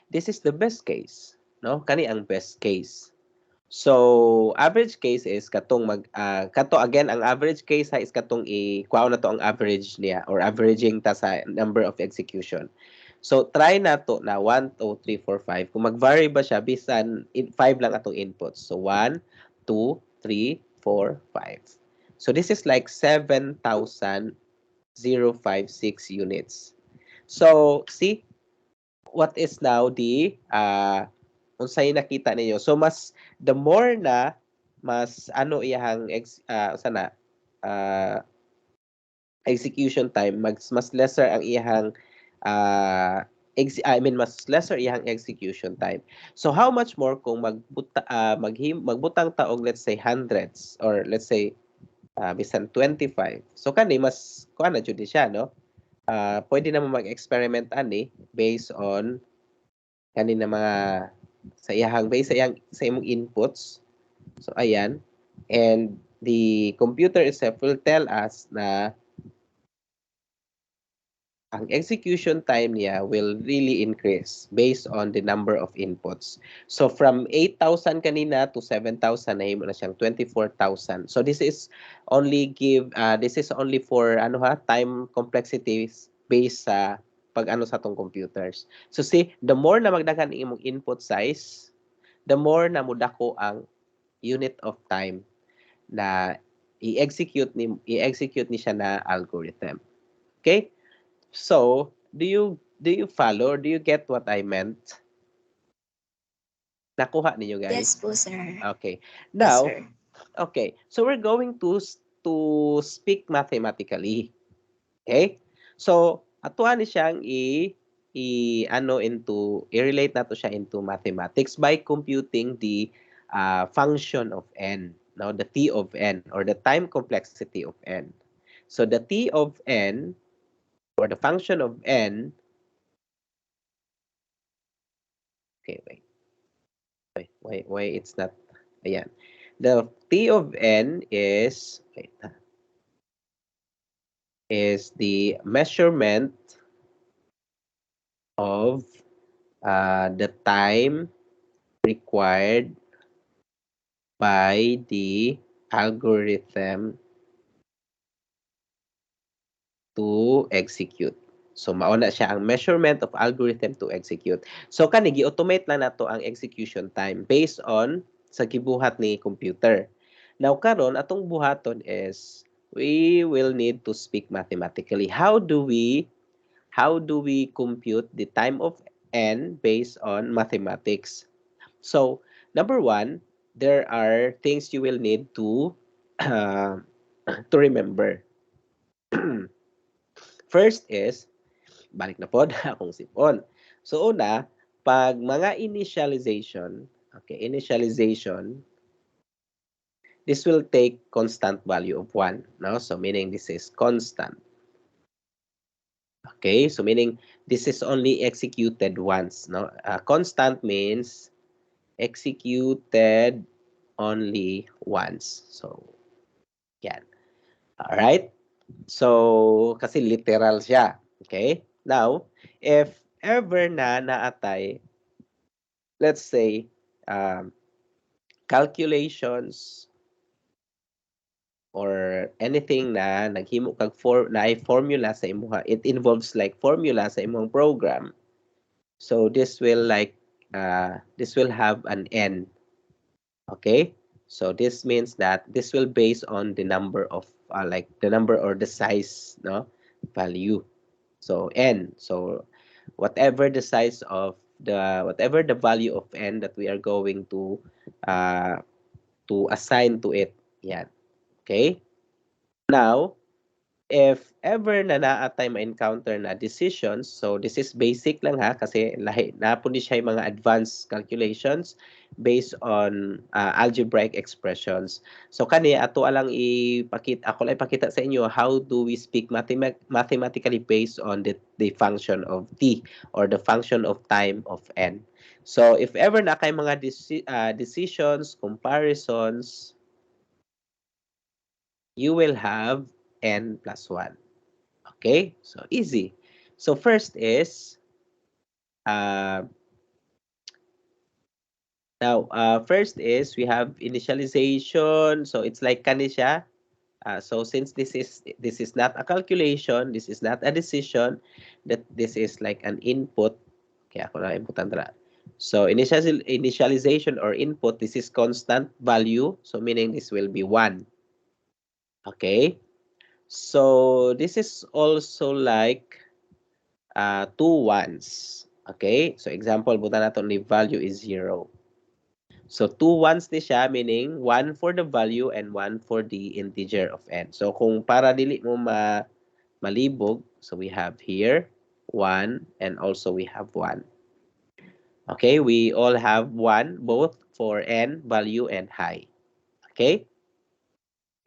this is the best case, no? Kani ang best case. So, average case is katong kato again ang average case is katong kuha na to ang average niya or averaging ta sa number of execution. So, try na to na 1, 2, 3, 4, 5. Kung mag-vary ba siya bisan 5 lang atong inputs. So, 1, 2, 3, 4, 5. So, this is like 7,056 units. So, see what is now the unsay nakita ninyo. So mas the more na mas ano iyang sana execution time mas lesser ang iyang I mean mas lesser iyang execution time. So how much more kung magbutang ta og let's say hundreds or let's say bisan 25. So kani mas kuan na jud siya no. Pwede naman mag-experiment ani based on kanina mga sa iyang base sa imong inputs. So ayan, and the computer itself will tell us na ang execution time niya will really increase based on the number of inputs. So from 8,000 kanina to 7,000 na na siyang 24,000. So this is only for time complexities based sa pag sa tong computers. So see, the more na magdaghan imong input size, the more na mudako ang unit of time na i-execute ni siya na algorithm. Okay? So, do you follow? Do you get what I meant? Nakuha ninyo Yes guys? po, sir. Okay. Yes, Now, sir. okay. So we're going to speak mathematically. Okay? So, atuan ni siyang i-relate nato siya into mathematics by computing the function of n, no, the t of n or the time complexity of n. So the t of n or the function of n, okay, why it's not, ayan. The t of n is the measurement of the time required by the algorithm to execute. So mauna siya ang measurement of algorithm to execute. So kani gi-automate lang nato ang execution time based on sa gibuhat ni computer. Now karon atong buhaton is we will need to speak mathematically. How do we compute the time of n based on mathematics? So number one, there are things you will need to to remember. First is, balik na pod akong sipon. So una, pag mga initialization, okay, initialization, this will take constant value of 1, no? So meaning this is constant. Okay, so meaning this is only executed once, no? Constant means executed only once. So, yan. Alright? So, kasi literal siya. Okay? Now, if ever na naatay, let's say, um, calculations or anything na naghimo kag na ay formula sa imuha, it involves like formula sa imong program. So, this will have an n. Okay, so this means that this will base on the number of like the number or the size, no, value. So n, so whatever the size of whatever the value of n that we are going uh to assign to it. Yeah. Okay, now if ever na naatay ma-encounter na decisions, so this is basic lang ha, kasi lahi na po ni siya yung mga advanced calculations based on algebraic expressions. So kani ato alang ipakita, ako lang ipakita sa inyo how do we speak mathematically based on the function of t or the function of time of n. So if ever na kay mga decisions, comparisons, you will have n plus 1. Okay, so easy. So first is uh, first is we have initialization. So it's like kanisha. So since this is not a calculation, this is not a decision, that this is like an input. Kaya ako na inputan dra. So initialization or input, this is constant value. So meaning this will be 1. Okay. So this is also like two ones. Okay? So example, buta nato ni value is 0. So two ones ni siya, meaning one for the value and one for the integer of n. So kung para dili mo malibog, so we have here 1 and also we have 1. Okay? We all have 1 both for n value and high. Okay?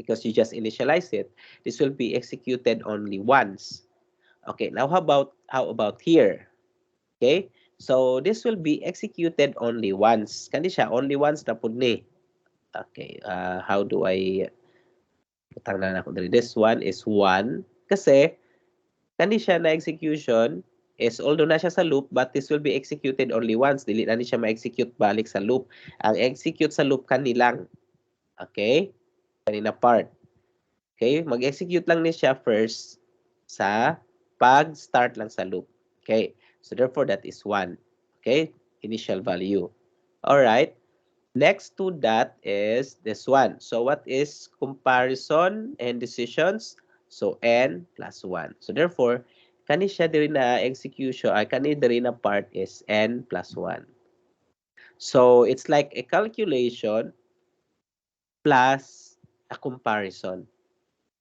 Because you just initialize it. This will be executed only once. Okay, now how about here? Okay? So this will be executed only once. Kani siya only once na pud ni. Okay, how do I butang na ako diri. This one is 1 kasi kani siya na execution is although na siya sa loop but this will be executed only once. Dili na ni siya ma-execute balik sa loop. Ang execute sa loop kani lang. Okay? Kanina part. Okay? Mag-execute lang ni siya first sa pag-start lang sa loop. Okay? So therefore that is 1. Okay? Initial value. All right. Next to that is this one. So what is comparison and decisions? So n plus 1. So therefore, kani siya diri na execution, kani diri na part is n plus 1. So it's like a calculation plus a comparison,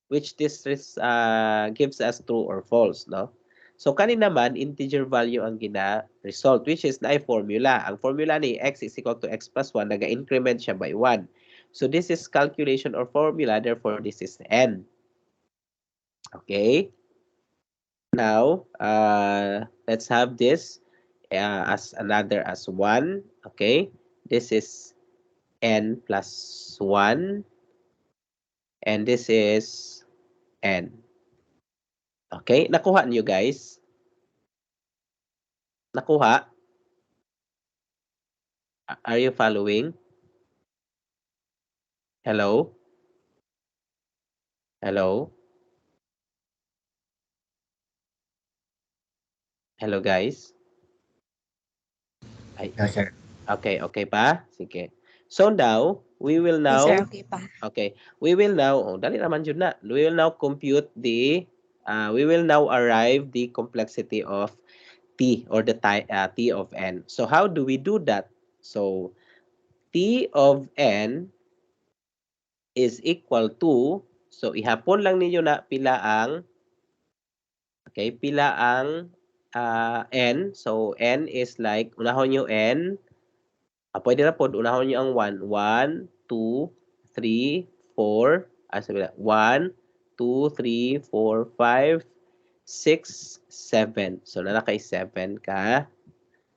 which this gives us true or false, no? So kani naman integer value ang gina-result, which is na formula. Ang formula ni x is equal to x plus 1, naga-increment siya by 1. So this is calculation or formula, therefore this is n. Okay? Now, let's have this as another as 1. Okay? This is n plus 1. And this is n. Okay? Nakuha niyo guys? Nakuha? Are you following? Hello? Hello? Hello guys? Ay, Yes, sir. okay, okay pa? Sige. So now, we will Yes, sir. now, Okay pa. okay, we will now, dali naman yun na. We will now compute we will now arrive the complexity of t or the t of n. So how do we do that? So t of n is equal to, so ihapon lang ninyo na pila ang, okay, pila ang n. So n is like, unahon nyo n, pwede na po, unahon nyo ang 1, 1, 2, 3, 4, sabi na, 1, 2, 3, 4, 5, 6, 7. So, nalakay 7 ka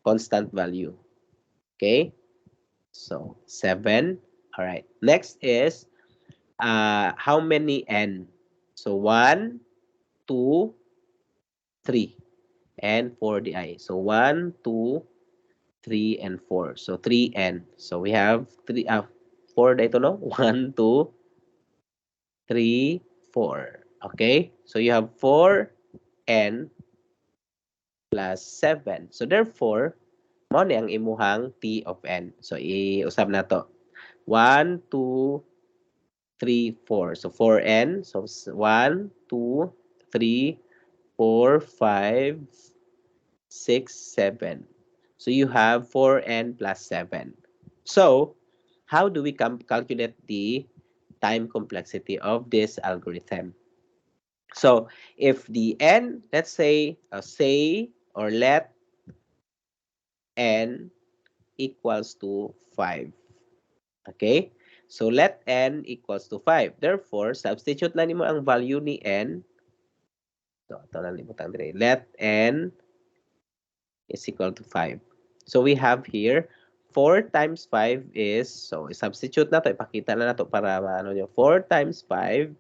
constant value. Okay? So, 7. All right. Next is how many n? So, 1, 2, 3, and 4 di. So, 1, 2, 3, and 4. So, 3n. So, we have 4 dito, no? 1, 2, 3, 4. Okay? So, you have 4n plus 7. So, therefore, mao ni ang imuhang t of n. So, iusab na to. 1, 2, 3, 4. So, 4n. So, 1, 2, 3, 4, 5, 6, 7. So, you have 4n plus 7. So, how do we calculate the time complexity of this algorithm? So, if the n, let's say, or let n equals to 5. Okay? So, let n equals to 5. Therefore, substitute lang nimo ang value ni n. So, ito lang limutan dire. Let n is equal to 5. So, we have here 4 times 5 is, so, substitute na to. Ipakita na na to para maano nyo. 4 times 5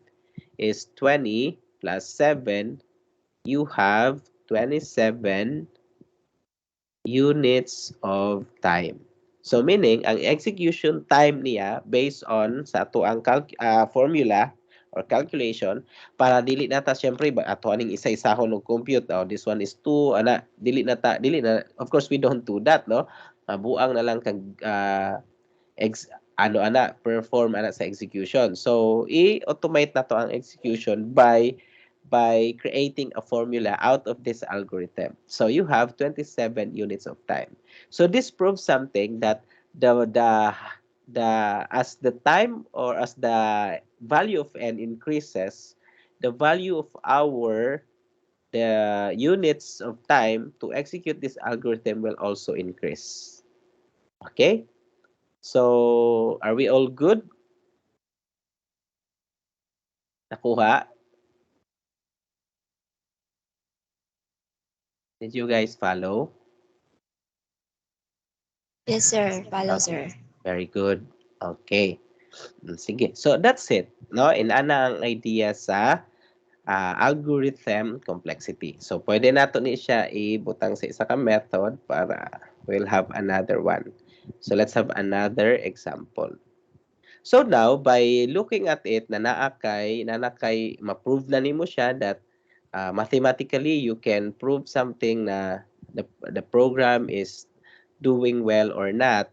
is 20 plus 7. You have 27 units of time. So meaning ang execution time niya based on sa ato ang formula or calculation para dili nata syempre ba ato aning isa-isahon og compute, oh, this one is 2 ana dili na, of course we don't do that, no. Buang na lang kag ano ana perform ana sa execution. So i-automate na to ang execution by creating a formula out of this algorithm. So you have 27 units of time. So this proves something that the as the time or as the value of n increases, the value of the units of time to execute this algorithm will also increase. Okay? So, are we all good? Nakuha? Did you guys follow? Yes, sir. Follow, Okay. sir. Very good. Okay. Sige. So, that's it. No? Inana ang idea sa algorithm complexity. So, pwede nato ni siya ibutang sa isa ka method para we'll have another one. So, let's have another example. So now, by looking at it, nanakay ma-prove na nimo siya that mathematically you can prove something na the program is doing well or not.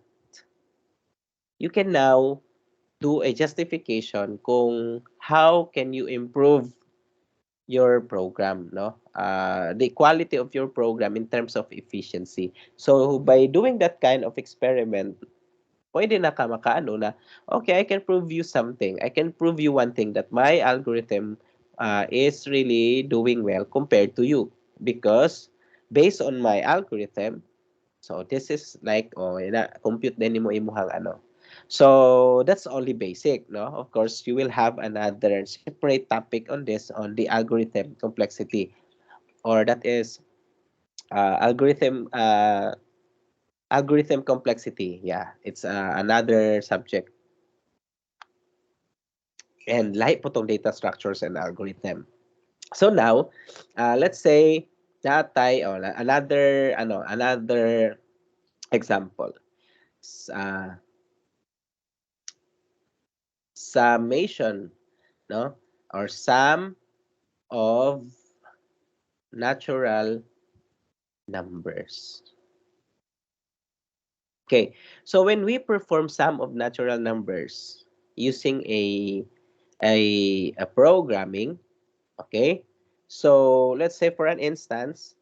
You can now do a justification kung how can you improve your program, no? The quality of your program in terms of efficiency. So by doing that kind of experiment, pwede na ka makaano na, okay, I can prove you something. I can prove you one thing that my algorithm is really doing well compared to you. Because based on my algorithm, so this is like, compute din mo imuhang ano. So that's only basic, no? Of course, you will have another separate topic on this, on the algorithm complexity. Or that is algorithm complexity. Yeah, it's another subject. And lahi po tong data structures and algorithm. So now, let's say natay another example. Uh, Summation, no? Or sum of natural numbers. Okay. So when we perform sum of natural numbers using a programming, okay? So let's say for an instance,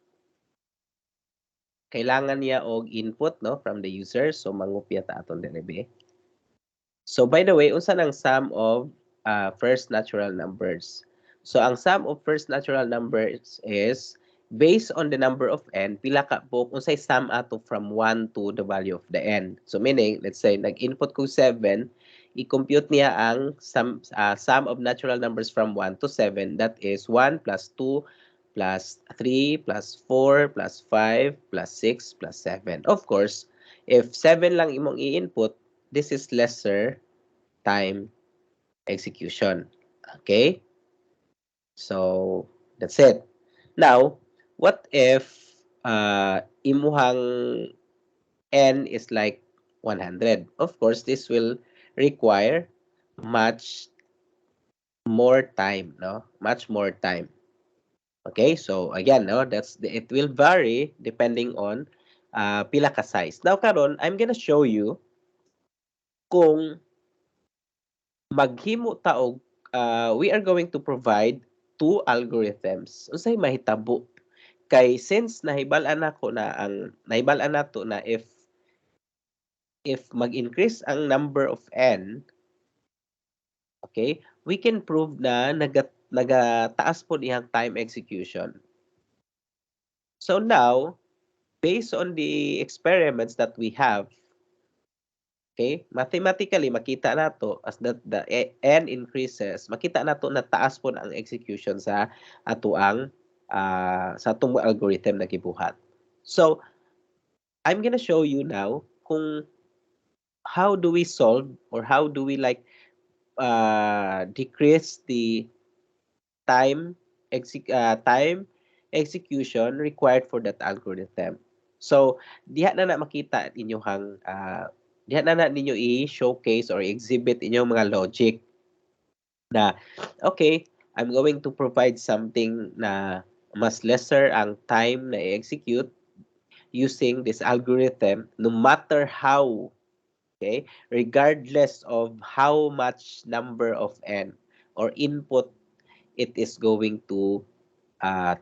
kailangan niya og input, no, from the user. So mangupya ta aton diri. So by the way, unsa nang sum of first natural numbers? So ang sum of first natural numbers is based on the number of n, pila ka po unsay sum ato from 1 to the value of the n. So meaning, let's say nag-input ko 7, i-compute niya ang sum of natural numbers from 1 to 7. That is 1 plus 2 plus 3 plus 4 plus 5 plus 6 plus 7. Of course, if 7 lang imong i-input, this is lesser time execution. Okay? So, that's it. Now, what if imuhang n is like 100? Of course, this will require much more time, no? Much more time. Okay? So, again, no, it will vary depending on pila ka size. Now, karon, I'm gonna show you kung maghimo ta og we are going to provide two algorithms. Unsay mahitabo kay since nahibal-an nako na ang nahibal-an nato na if mag-increase ang number of n, okay, we can prove na nagataas po iyang time execution. So now, based on the experiments that we have, okay, mathematically makita nato as that the n increases, makita nato na taas po ang execution sa atuang sa atong algorithm na gibuhat. So, I'm gonna show you now kung how do we solve or how do we like decrease the time execution required for that algorithm. So, diha na makita inyong diha na ninyo i-showcase or exhibit inyong mga logic na okay, I'm going to provide something na mas lesser ang time na i-execute using this algorithm no matter how, okay, regardless of how much number of n or input it is going to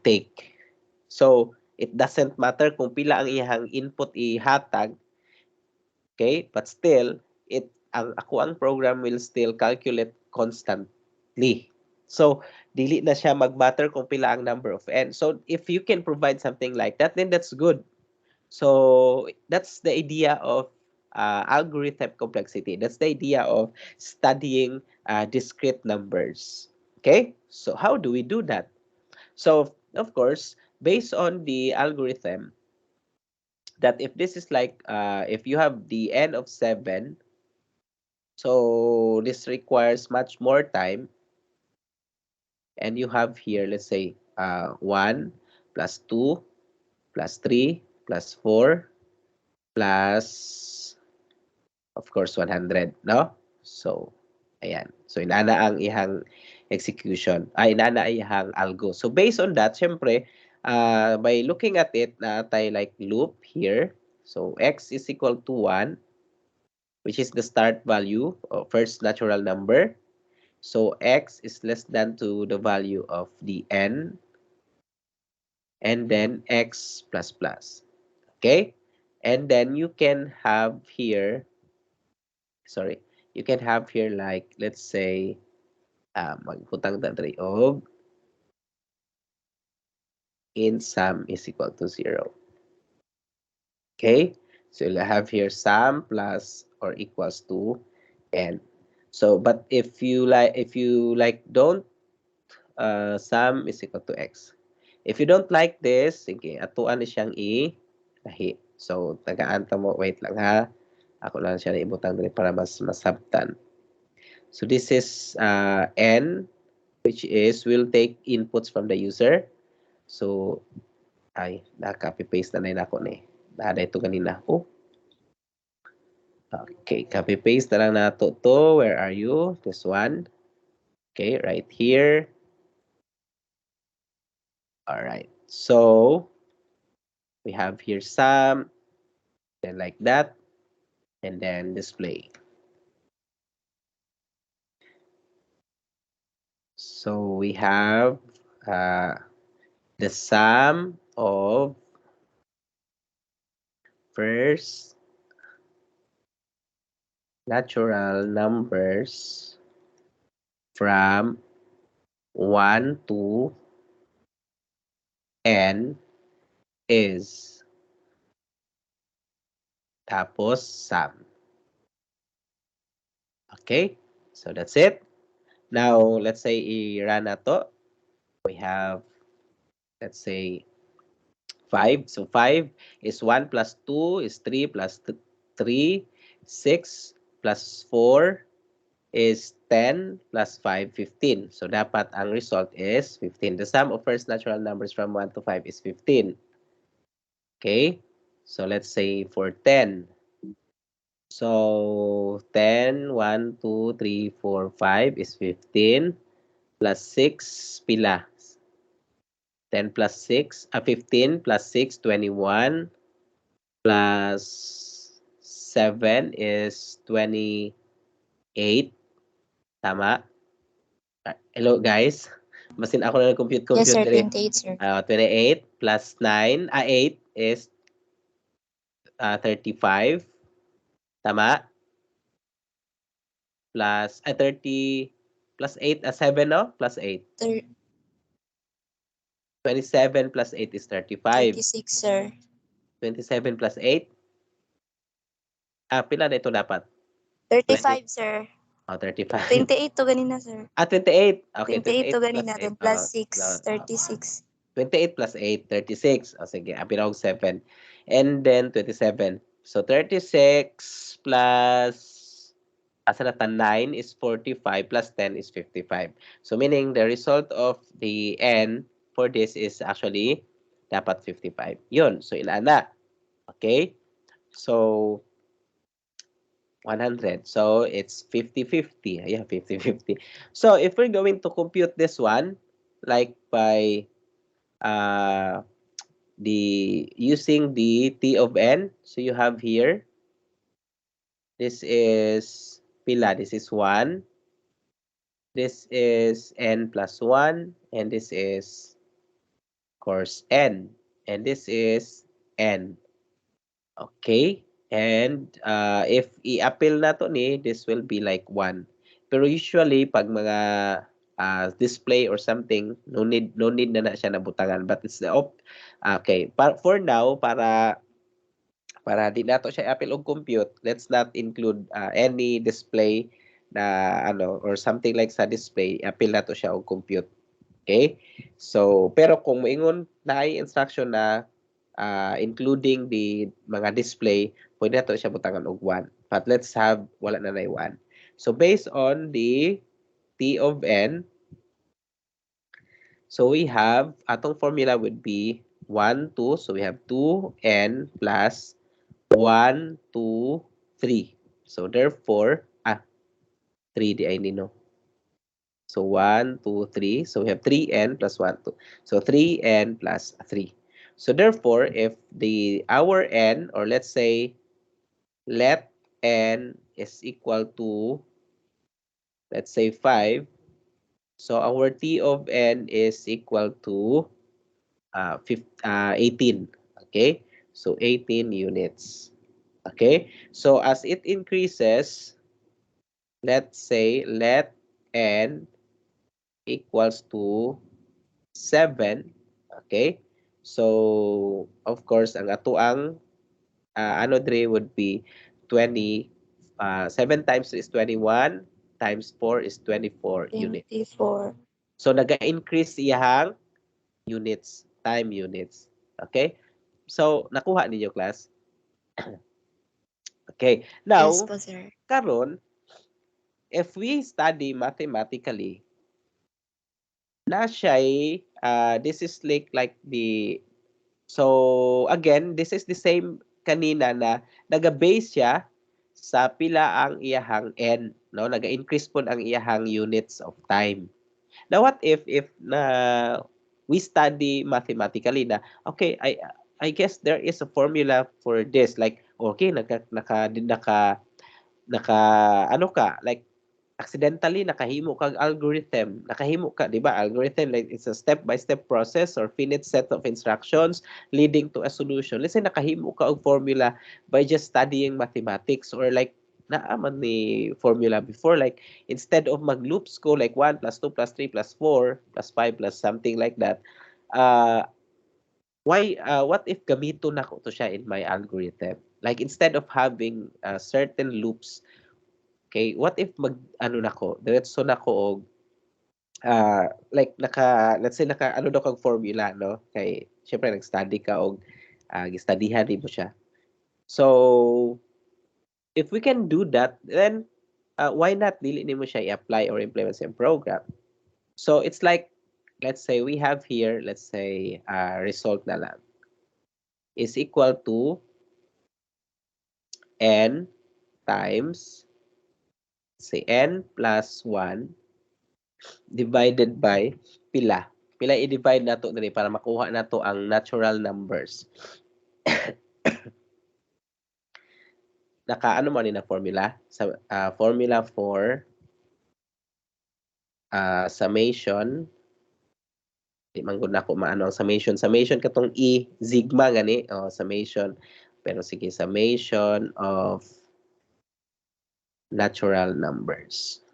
take. So, it doesn't matter kung pila ang iyang input ihatag, okay? But still, ako ang program will still calculate constantly. So, dili na siya mag-matter kung pila ang number of n. So, if you can provide something like that, then that's good. So, that's the idea of algorithm complexity. That's the idea of studying discrete numbers. Okay? So, how do we do that? So, of course, based on the algorithm, that if this is like, if you have the n of 7, so this requires much more time. And you have here, let's say, 1 plus 2 plus 3 plus 4 plus of course 100, no? So ayan, so inana ang ihang execution inana ihang algo. So based on that, syempre by looking at it na tayo like loop here, so x is equal to 1, which is the start value of first natural number. So x is less than to the value of the n, and then x plus plus. Okay, and then you can have here, sorry, you can have here like, let's say, magputang ta diri og in sum is equal to 0. Okay, so you'll have here sum plus or equals to n. So but if you like don't sum is equal to x, if you don't like this, sige, atuan ni siyang lahi. So tagaan ta mo, wait lang ha, ako lang siya ibutang diri para mas masabtan. So this is n, which is will take inputs from the user. So, ay, na-copy-paste na ako ni. Nada ito kanina. Oh, okay. Copy-paste na lang nato to. Where are you? This one. Okay, right here. All right. So, we have here sum, then like that, and then display. So, we have the sum of first natural numbers from 1 to n is tapos sum. Okay, so that's it. Now, let's say i-run na to. We have, let's say, 5. So 5 is 1 plus 2 is 3 plus 3. 6 plus 4 is 10 plus 5, 15. So dapat ang result is 15. The sum of first natural numbers from 1 to 5 is 15. Okay? So let's say for 10. So 10, 1, 2, 3, 4, 5 is 15 plus 6 pila. 10 plus 6, 15 plus 6, 21 plus 7 is 28. Tama? Hello guys. Masin ako na Yes, nag-compute-compute sir. diri. 28, sir. 28 plus 9, 8 is 35. Tama? Plus, 30 plus 8, 7 no? Plus 8. Thir- 27 plus 8 is 35. 36, sir. 27 plus 8. Pila na ito dapat? 20. 35, sir. 35. 28 to ganina, sir. 28. Okay, 28 to 28 plus ganina. 8. Then plus 6, 36. 28 plus 8, 36. Sige, pinawag 7. And then 27. So 36 plus asa na 9 is 45 plus 10 is 55. So meaning the result of the n for this is actually dapat 55. Yun. So inana. Okay? So 100. So it's 50-50. Yeah, 50-50. So if we're going to compute this one, like by uh, the using the T of n, so you have here, this is pila, this is 1, this is n plus 1, and this is, of course, n, and this is n. Okay? And if i-appeal na to ni, this will be like 1. Pero usually, pag mga display or something, no need na siya nabutangan. But it's the okay. For now, para di nato siya appeal og compute, let's not include any display na ano or something like sa display, appeal nato siya og compute. Okay? So, pero kung moingon na ay instruction na including the mga display, pwede nato siya butangan og 1. But let's have wala na nay 1. So, based on the T of n, so we have, atong formula would be 1, 2. So, we have 2n plus 1, 2, 3. So, therefore, 3 di ay nino. So 1, 2, 3. So we have 3n plus 1, 2. So 3n plus 3. So therefore, if the our n, or let's say let n is equal to, let's say 5. So our t of n is equal to 18. Okay? So 18 units. Okay? So as it increases, let's say let n equals to 7. Okay? So, of course, ang atuang ano dre would be 20. 7 times 3 is 21, times 4 is 24 units. 24. So, naga-increase iyahang units, time units. Okay? So, nakuha ninyo, class? Okay. Yes Now, po, sir. karon, if we study mathematically, na siya'y, this is like the. So again, this is the same kanina na naga-base siya sa pila ang iyahang n, no? Naga-increase po ang iyahang units of time. Now what if na we study mathematically na okay, I guess there is a formula for this, like okay, naka ano ka, like accidentally nakahimo kag algorithm, nakahimo ka, di ba? Algorithm, like it's a step by step process or finite set of instructions leading to a solution. Let's say nakahimo ka og formula by just studying mathematics, or like naaman ni formula before, like instead of mag-loops ko like 1 plus 2 plus 3 plus 4 plus 5 plus something like that, uh, what if gamito na ko to siya in my algorithm, like instead of having certain loops. Okay, what if mag ano nako, diretso nako og like let's say naka ano daw kag formula no kay syempre nag-study ka og gistudyhan mo siya. So if we can do that, then why not dili nimo siya i-apply or implement sa program? So it's like, let's say we have here, let's say result na lang is equal to n times, say n plus 1 divided by pila. Pila i-divide nato diri para makuha nato ang natural numbers. Naka ano man ni na formula? Sa formula for summation. Di man gud nako maano ang summation. Summation katong e sigma gani, summation. Pero sige, summation of natural numbers.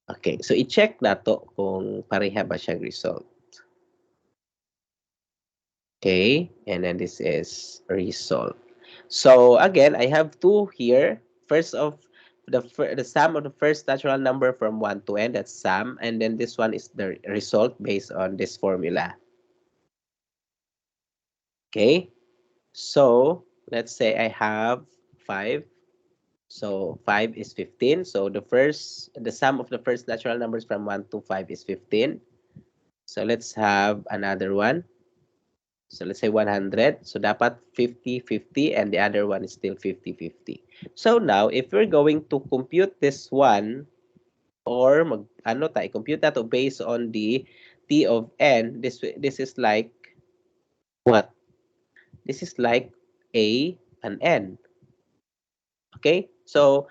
Okay, so i-check nato kung pareha ba siyang result. Okay, and then this is result. So again, I have two here. First of the sum of the first natural number from 1 to n, that's sum, and then this one is the result based on this formula. Okay, so let's say I have 5. So 5 is 15. So the sum of the first natural numbers from 1 to 5 is 15. So let's have another one. So let's say 100. So dapat 50, 50, and the other one is still 50, 50. So now, if we're going to compute this one, or i-compute that based on the t of n, this is like what? This is like a and n. Okay? So,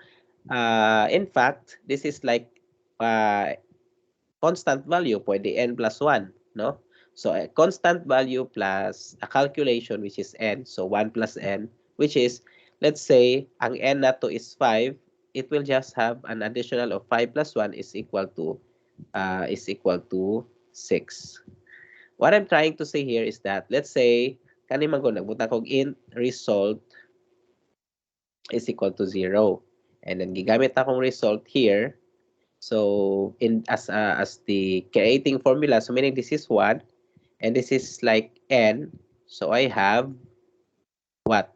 in fact, this is like uh, constant value, pwede n plus 1, no? So, a constant value plus a calculation which is n, so 1 plus n, which is, let's say, ang n na to is 5, it will just have an additional of 5 plus 1 is equal to 6. What I'm trying to say here is that, let's say, kani man ko nagbutang kog int result is equal to 0. And then gigamit akong result here. So in as the creating formula, so meaning this is 1 and this is like n. So I have what?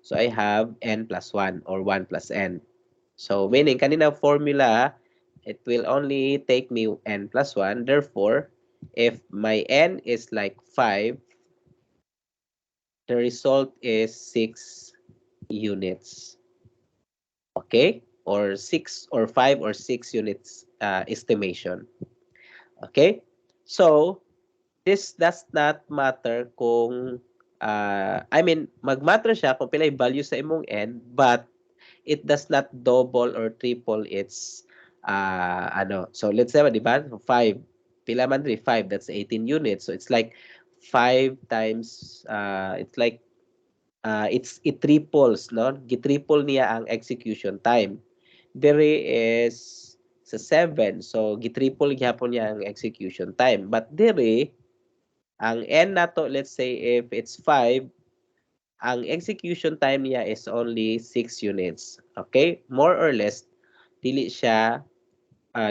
So I have n plus 1 or 1 plus n. So meaning kanina formula, it will only take me n plus 1. Therefore, if my n is like 5, the result is 6 units. Okay? Or 6 or 5 or 6 units estimation. Okay? So, this does not matter kung I mean, mag-matter siya kung pila yung value sa imong n, but it does not double or triple its so let's say di ba 5 pila man 5, that's 18 units, so it's like 5 times it's like it triples, no, gitriple niya ang execution time. There is sa 7, so gitriple gyapon niya ang execution time, but dire ang n nato, let's say if it's 5, ang execution time niya is only 6 units. Okay? More or less, dili siya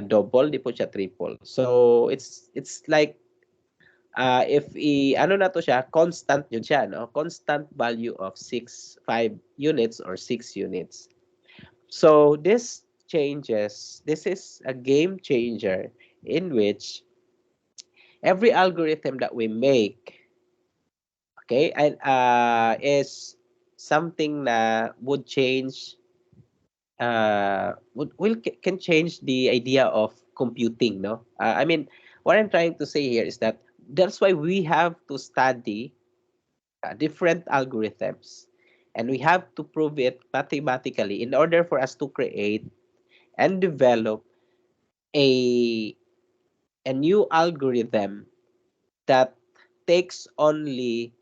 double, di po siya triple. So, it's like, if ano na to siya, constant yun siya, no? Constant value of 5 units or 6 units. So, this is a game changer in which every algorithm that we make, okay, and is something na would change can change the idea of computing, no? I mean, what I'm trying to say here is that that's why we have to study different algorithms, and we have to prove it mathematically in order for us to create and develop a a new algorithm that takes only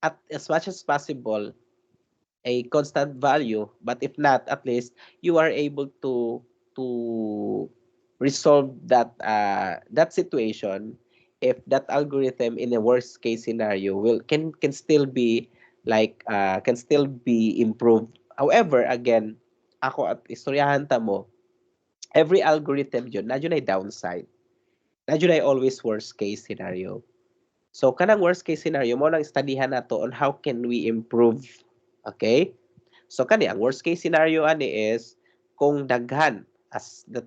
at as much as possible a constant value, but if not, at least you are able to resolve that situation if that algorithm in a worst case scenario will can still be like can still be improved However, again, ako at istoryahan ta mo, every algorithm yun, na yun ay downside. Na yun ay always worst case scenario. So, kanang worst case scenario mo nang studyhan nato on how can we improve. Okay? So, kani ang worst case scenario ani is kung daghan as the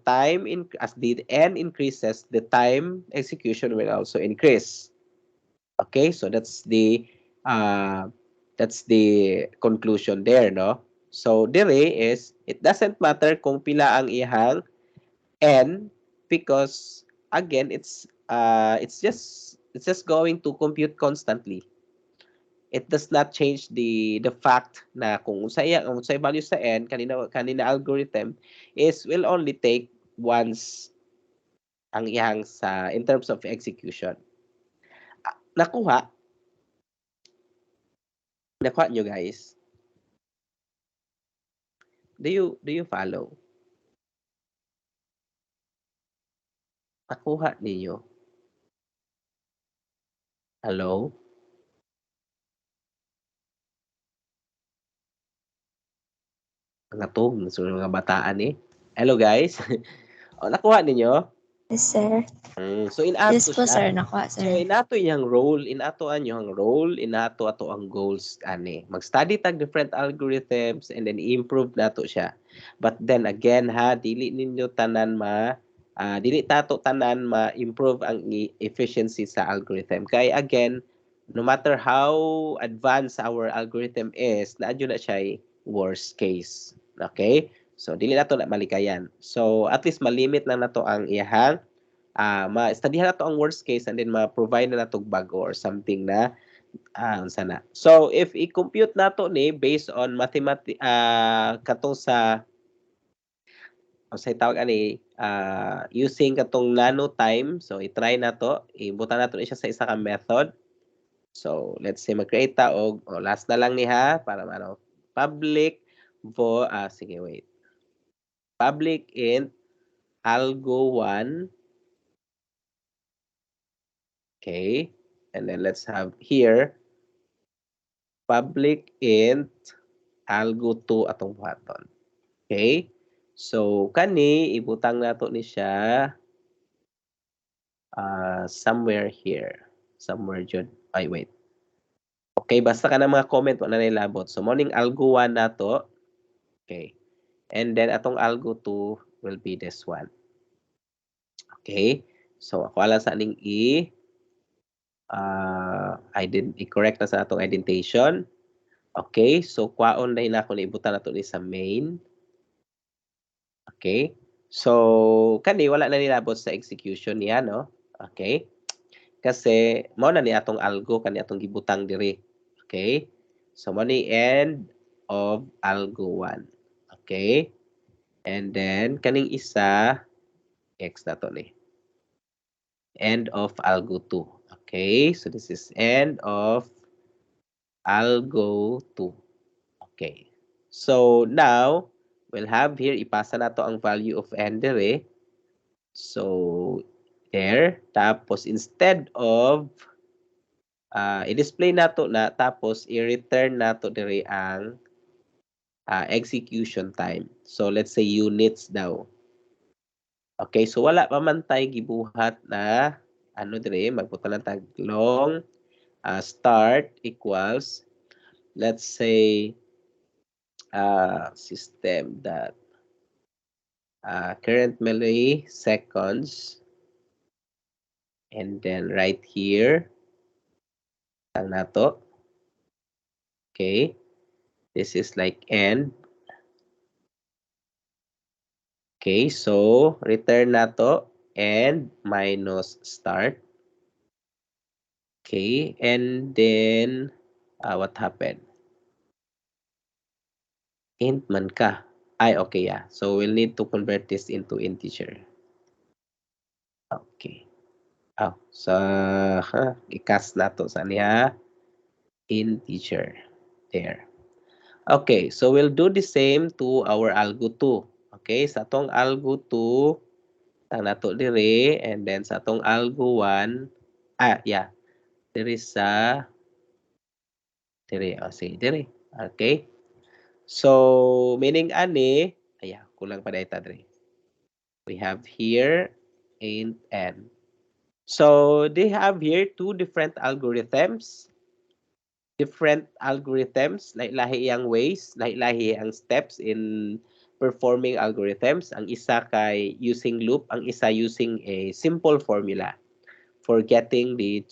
n increases, the time execution will also increase. Okay? So, uh that's the conclusion there, no? So, dire is it doesn't matter kung pila ang ihang n because again it's just going to compute constantly. It does not change the fact na kung unsay value sa n kanina algorithm is will only take once ang iyang sa in terms of execution. Nakuha nakuha nyo guys. Do you follow? Nakuha ninyo? Hello? Mga tog, mga bataan eh. Hello guys. O, nakuha ninyo? Yes, sir. So Yes inato po, siya. sir. Nakuha, So sir. inato iyang role, inato anyong role, inato ato ang goals ani. Mag-study tag different algorithms and then improve nato siya. But then again ha, dili ninyo tanan dili tato tanan ma-improve ang efficiency sa algorithm. Kay again, no matter how advanced our algorithm is, naadyo na siya worst case. Okay? So dili nato na malikayan. So at least malimit na nato ang iyahang ma-studyhan nato ang worst case and then ma-provide na nato bago or something na unsa na. So if i-compute nato ni based on katong sa say tawag ani using katong nano time, so i-try nato, ibutan nato ni siya sa isa ka method. So let's say mag-create ta og last na lang ni ha para public sige wait. Public int algo 1. Okay. And then let's have here public int algo 2 atong buhaton. Okay? So kani ibutang nato ni siya somewhere here. Somewhere jud. Ay wait. Okay, basta ka ng mga comment wala na nilabot. So morning algo 1 nato. Okay. And then atong algo 2 will be this one. Okay? So ako lang sa aning i-correct na sa atong indentation. Okay? So kwaon na hinako na ibutan nato ni sa main. Okay? So kani wala na nilabot sa execution niya, no? Okay? Kasi mao na ni atong algo kani atong gibutang diri. Okay? So mao ni end of algo 1. Okay? And then kaning isa x na to ni. End of algo 2. Okay? So this is end of algo 2. Okay. So now we'll have here ipasa nato ang value of n dire. So there tapos instead of i-display nato na tapos i-return nato dire ang execution time. So let's say units daw. Okay, so wala pa man tay gibuhat na ano dire magpunta lang tag long start equals let's say system that current milliseconds and then right here lang nato. Okay, this is like end. Okay, so return nato and minus start. Okay, and then what happened? Int man ka. Ay, okay, yeah. So we'll need to convert this into integer. Okay. So i-cast nato sa niya integer. There. Okay, so we'll do the same to our algo 2. Okay, sa atong algo 2, tang nato dire and then sa atong algo 1, yeah, dire sa dire, sige, dire. Okay. So, meaning ani, kulang pa data dre. We have here int n. So, they have here two different algorithms, lahi-lahi ang ways, lahi-lahi ang steps in performing algorithms. Ang isa kay using loop, ang isa using a simple formula for getting the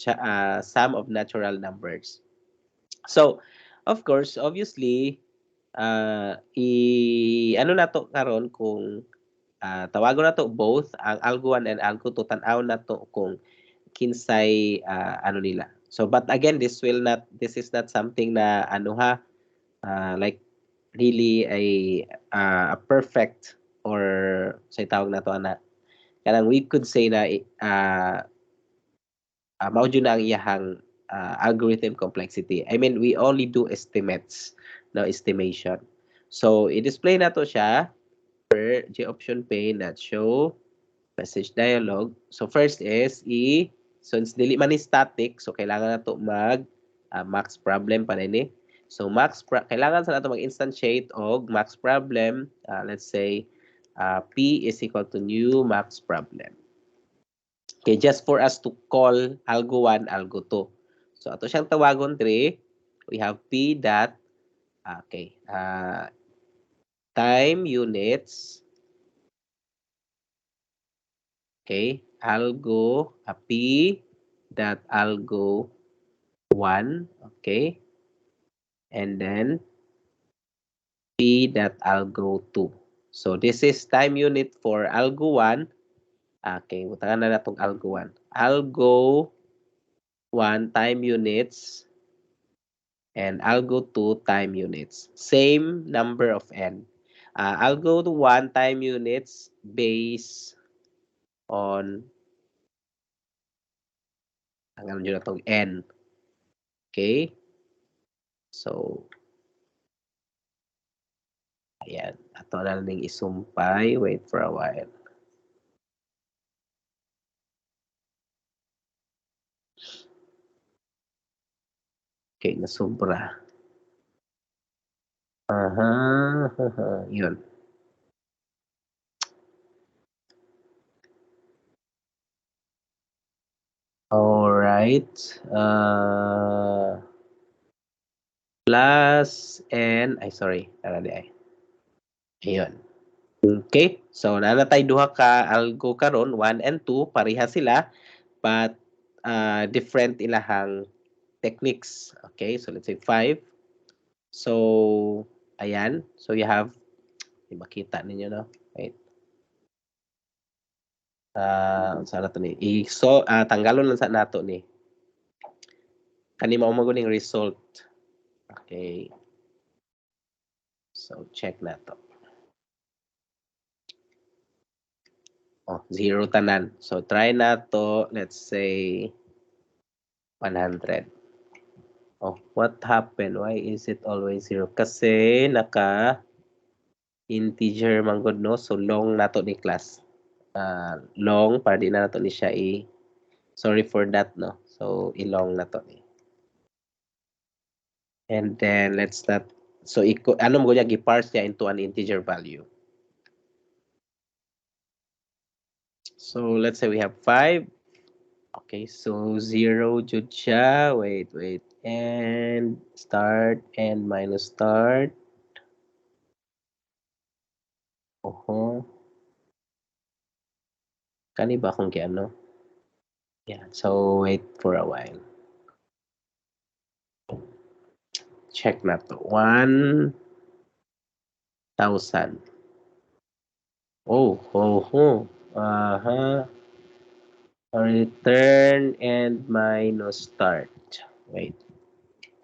sum of natural numbers. So, of course, obviously, ano na to karon kung tawagon na to both ang algo 1 and algo 2, tan-aw na to kung kinsay ano nila. So but again, this is not something na ano ha, like really a perfect, or say tawag na to ana, kanang we could say na mao jud na ang iyahang algorithm complexity. I mean, we only do estimates, no estimation. So i-display na to siya per G option pane that show message dialog. So first is since dili man ni static, so kailangan na to mag max problem pa ni. So kailangan sa nato mag-instantiate og max problem. Let's say P is equal to new max problem. Okay, just for us to call algo 1, algo 2. So ato siyang tawagon dire, we have P dot okay, time units. Okay, algo P dot algo 1, okay, and then P dot algo 2. So this is time unit for algo 1. Okay, butangan na natong algo 1. Algo 1 time units and algo 2 time units. Same number of n. Algo 1 time units based on ang ano nyo na itong n. Okay? So, ayan. Ato na lang isumpay. Wait for a while. Okay, nasubra. Aha, yun. Alright. Plus and, sorry. Tara di ay. Ayun. Okay. So, nanatay duha ka algo karon 1 and 2. Pareha sila. But, different ilahang techniques. Okay. So, let's say 5. So, ayan. So, you have, makita ninyo, no? Wait. Saan nato ni? So, tanggalon lang sa nato ni. Kani mao maguning result. Okay. So, check na to. Oh, 0 tanan. So, try na to, let's say, 100. Oh, what happened? Why is it always 0? Kasi naka integer man gud, no? So, long na to ni class. Long, para di na to ni siya sorry for that, no? So, ilong na to ni. And then, let's not, so, ano mo niya, gi-parse niya into an integer value. So, let's say we have 5. Okay, so 0 jud siya. Wait. And start and minus start. Kani ba akong ano? Yeah, so wait for a while. Check na to. 1,000. Oh. Return and minus start. Wait.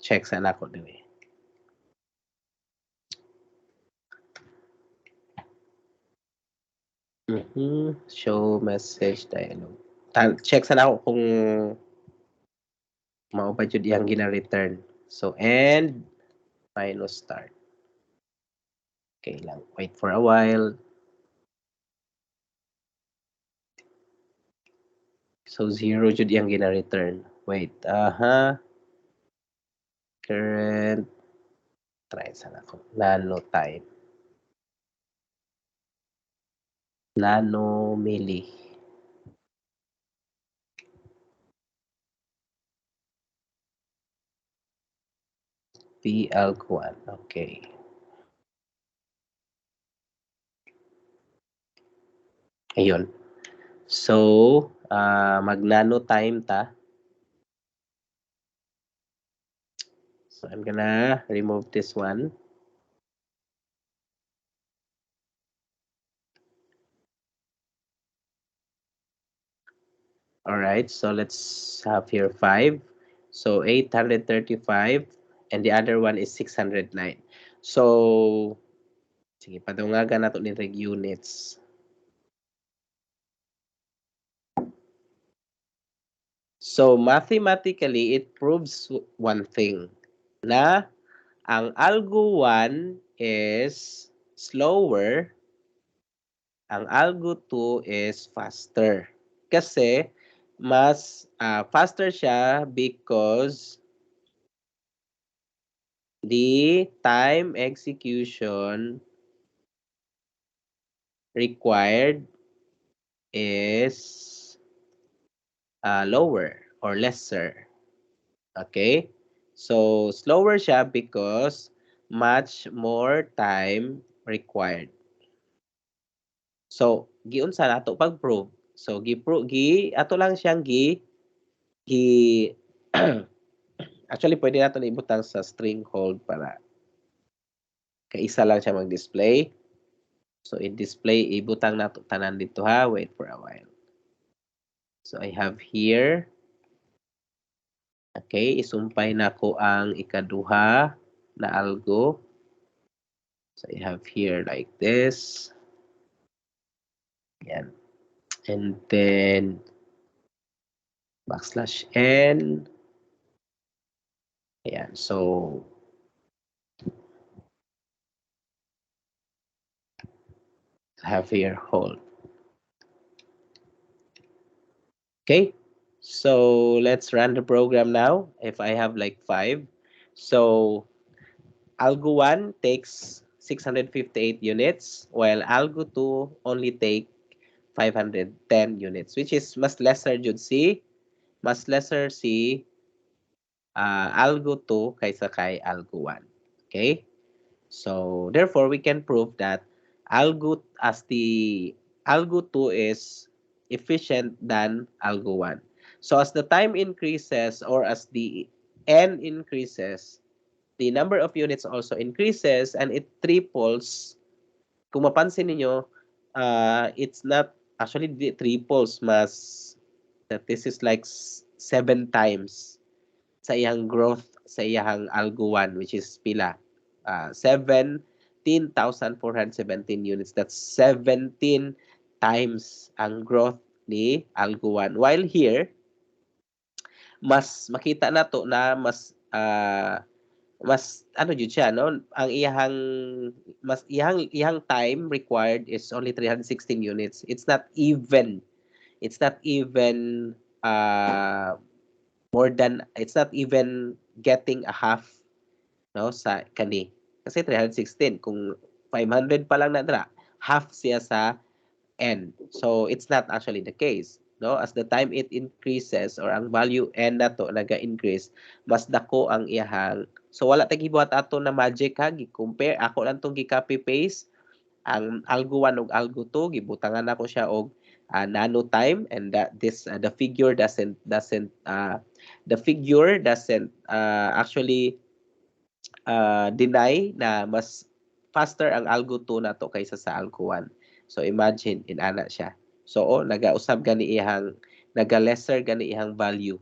Check sana ako din eh. Show message dialog. Check sana ako kung mao ba jud iyang gina-return. So, end minus start. Okay lang. Wait for a while. So, 0 jud iyang gina-return. Wait. Current Try sa ako. Nano time. Nano milli. PL1. Okay. Ayun. So, mag-nano time ta. So, I'm gonna remove this one. All right, so let's have here 5. So 835 and the other one is 609. So sige, padungagan nato ni reg units. So mathematically it proves one thing na ang algo 1 is slower, ang algo 2 is faster. Kasi mas faster siya because the time execution required is lower or lesser. Okay? So, slower siya because much more time required. So, giunsa nato pag-prove. So, ato lang siyang gi actually pwede nato na ibutang sa string hold para kaisa lang siya mag-display. So, i-display, ibutang nato tanan dito ha. Wait for a while. So, I have here. Okay, isumpay na ko ang ikaduha na algo. So, I have here like this. Yan. And then, backslash n. Ayan, so, I have here hold. Okay, so let's run the program now. If I have like 5. So, algo 1 takes 658 units, while algo 2 only take 510 units, which is mas lesser jud mas lesser si algo 2 kaysa kay algo 1. Okay? So, therefore, we can prove that algo 2 is efficient than algo 1. So, as the time increases or as the n increases, the number of units also increases and it triples. Kung mapansin niyo, it's not actually the triples, mas that this is like 7 times sa iyang growth sa iyang algo 1, which is pila 17,417 units. That's 17 times ang growth ni algo 1. While here, mas makita nato na mas ano jud siya no, ang iyang time required is only 316 units. It's not even more than, it's not even getting a half no sa kani, kasi 316 kung 500 pa lang na dra, half siya sa n. So it's not actually the case no, as the time it increases or ang value n nato naga-increase, mas dako ang iyahang. So wala ta gibuhat ato na magic ha, gi-compare ako lang tong gi-copy paste ang algo 1 ug algo 2, gibutangan nako siya og nano time, and that this the figure doesn't actually deny na mas faster ang algo 2 nato kaysa sa algo 1. So imagine inana siya. So naga-usab gani iyang naga-lesser gani iyang value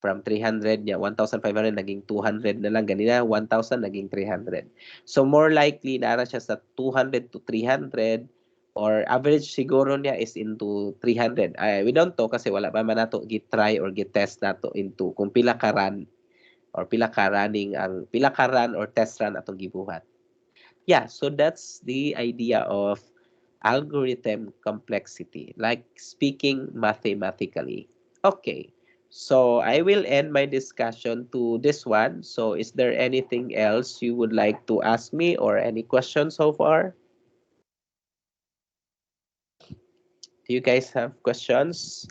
from 300 niya 1,500 naging 200 na lang, ganina 1,000 naging 300. So more likely na siya sa 200 to 300, or average siguro niya is into 300. We don't know kasi wala pa man nato git-try or git-test nato into kung pila ka run or pila ka run or test run atong gibuhat. Yeah, so that's the idea of algorithm complexity, like speaking mathematically. Okay, So I will end my discussion to this one. So is there anything else you would like to ask me or any questions so far? Do you guys have questions?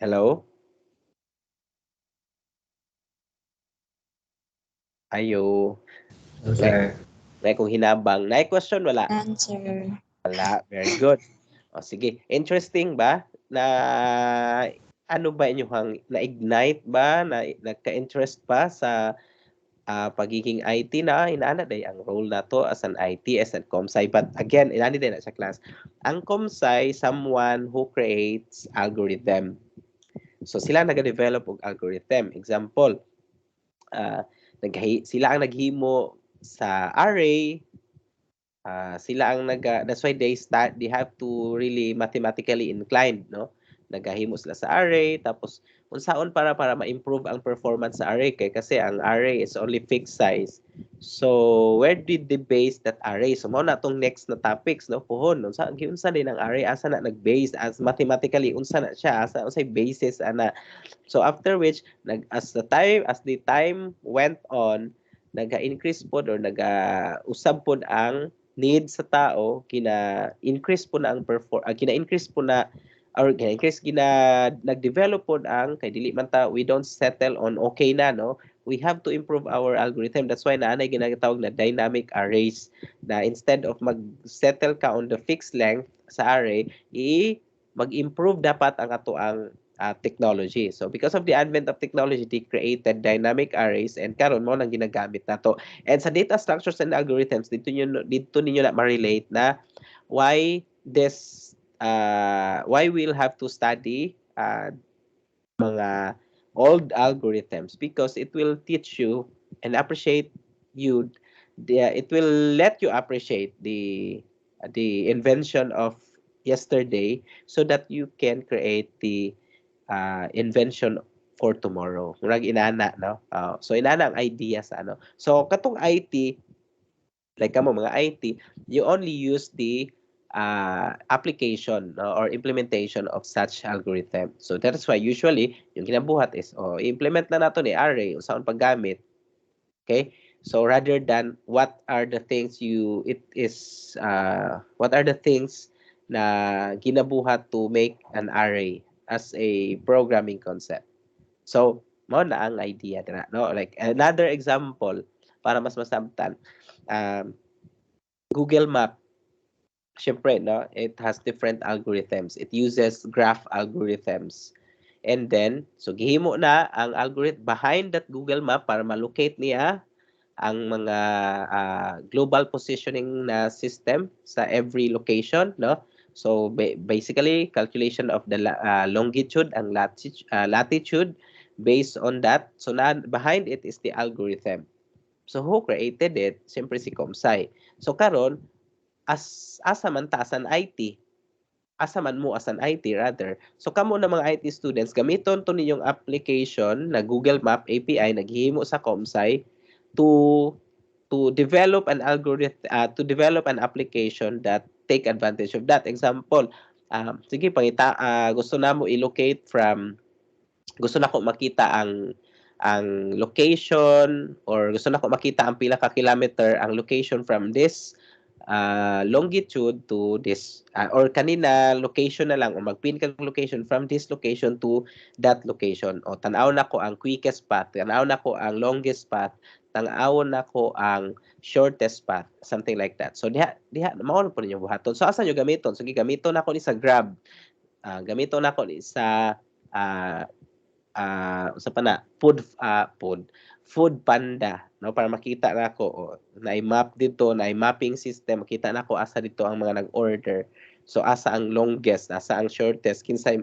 Hello? Ayo. No, May, sir. may kung hinabang. May question wala? Answer. Wala. Very good. O sige. Interesting ba? Na ano ba inyong na-ignite ba? Nagka-interest ba sa pagiging IT na inaana day ang role na to as an IT as an comsci, but again inani din na sa class ang comsci someone who creates algorithm, so sila nag-develop og algorithm. Example, sila ang naghimo sa array. Sila ang that's why they have to really mathematically inclined, no? Nagahimo sila sa array, tapos unsaon para ma-improve ang performance sa array kasi ang array is only fixed size. So where did they base that array? So mao na tong next na topics, no? Puhon unsa din ang array, asa na nag-base as mathematically, unsa na siya, asa unsay basis ana. So after which as the time went on, naga-increase pod or naga-usab pod ang need sa tao, kina-increase po na ang kina-increase po na or kina-increase nag-develop po ang kay dili man ta, we don't settle on okay na, no, we have to improve our algorithm. That's why naanay ginatawag na dynamic arrays, na instead of mag-settle ka on the fixed length sa array, mag-improve dapat ang ato ang technology. So because of the advent of technology, they created dynamic arrays, and karon mo nang ginagamit nato. And sa data structures and algorithms, dito ninyo na ma-relate na why why we'll have to study mga old algorithms, because it will teach you and appreciate you it will let you appreciate the invention of yesterday, so that you can create the invention for tomorrow. Murag inana, no? So inana ang idea sa ano. So katong IT, like kamo mga IT, you only use the application, no, or implementation of such algorithm. So that's why usually yung ginabuhat is implement na nato ni array unsaon paggamit. Okay? So rather than what are the things what are the things na ginabuhat to make an array as a programming concept. So mao na ang idea dira, no? Like another example para mas masabtan. Um, Google Map, syempre, no, it has different algorithms. It uses graph algorithms. And then, so gihimo na ang algorithm behind that Google Map para malocate niya ang mga global positioning na system sa every location, no? So basically calculation of the longitude and latitude based on that. So behind it is the algorithm. So who created it? Siyempre si Comsci. So karon, asa man ta as an IT, asa man mo as an IT rather. So kamo na mga IT students, gamiton to ninyong application na Google Map API naghihimo sa Comsci to develop an algorithm, to develop an application that take advantage of that. Example, sige gusto na mo i-locate from, gusto na ko makita ang location, or gusto na ko makita ang pila ka kilometer ang location from this longitude to this, or kanina location na lang, o magpin kag location from this location to that location, o tanaw na ko ang quickest path, tanaw na ko ang longest path, tanaw na ko ang shortest path, something like that. So diha mao po ninyo buhaton. So asa nyo gamiton? So gigamiton na ko ni sa Grab, gamiton na ko ni sa uh, sa pana food panda, no, para makita nako na i-map dito, na i-mapping system, makita nako asa dito ang mga nag-order, so asa ang longest, asa ang shortest, kinsay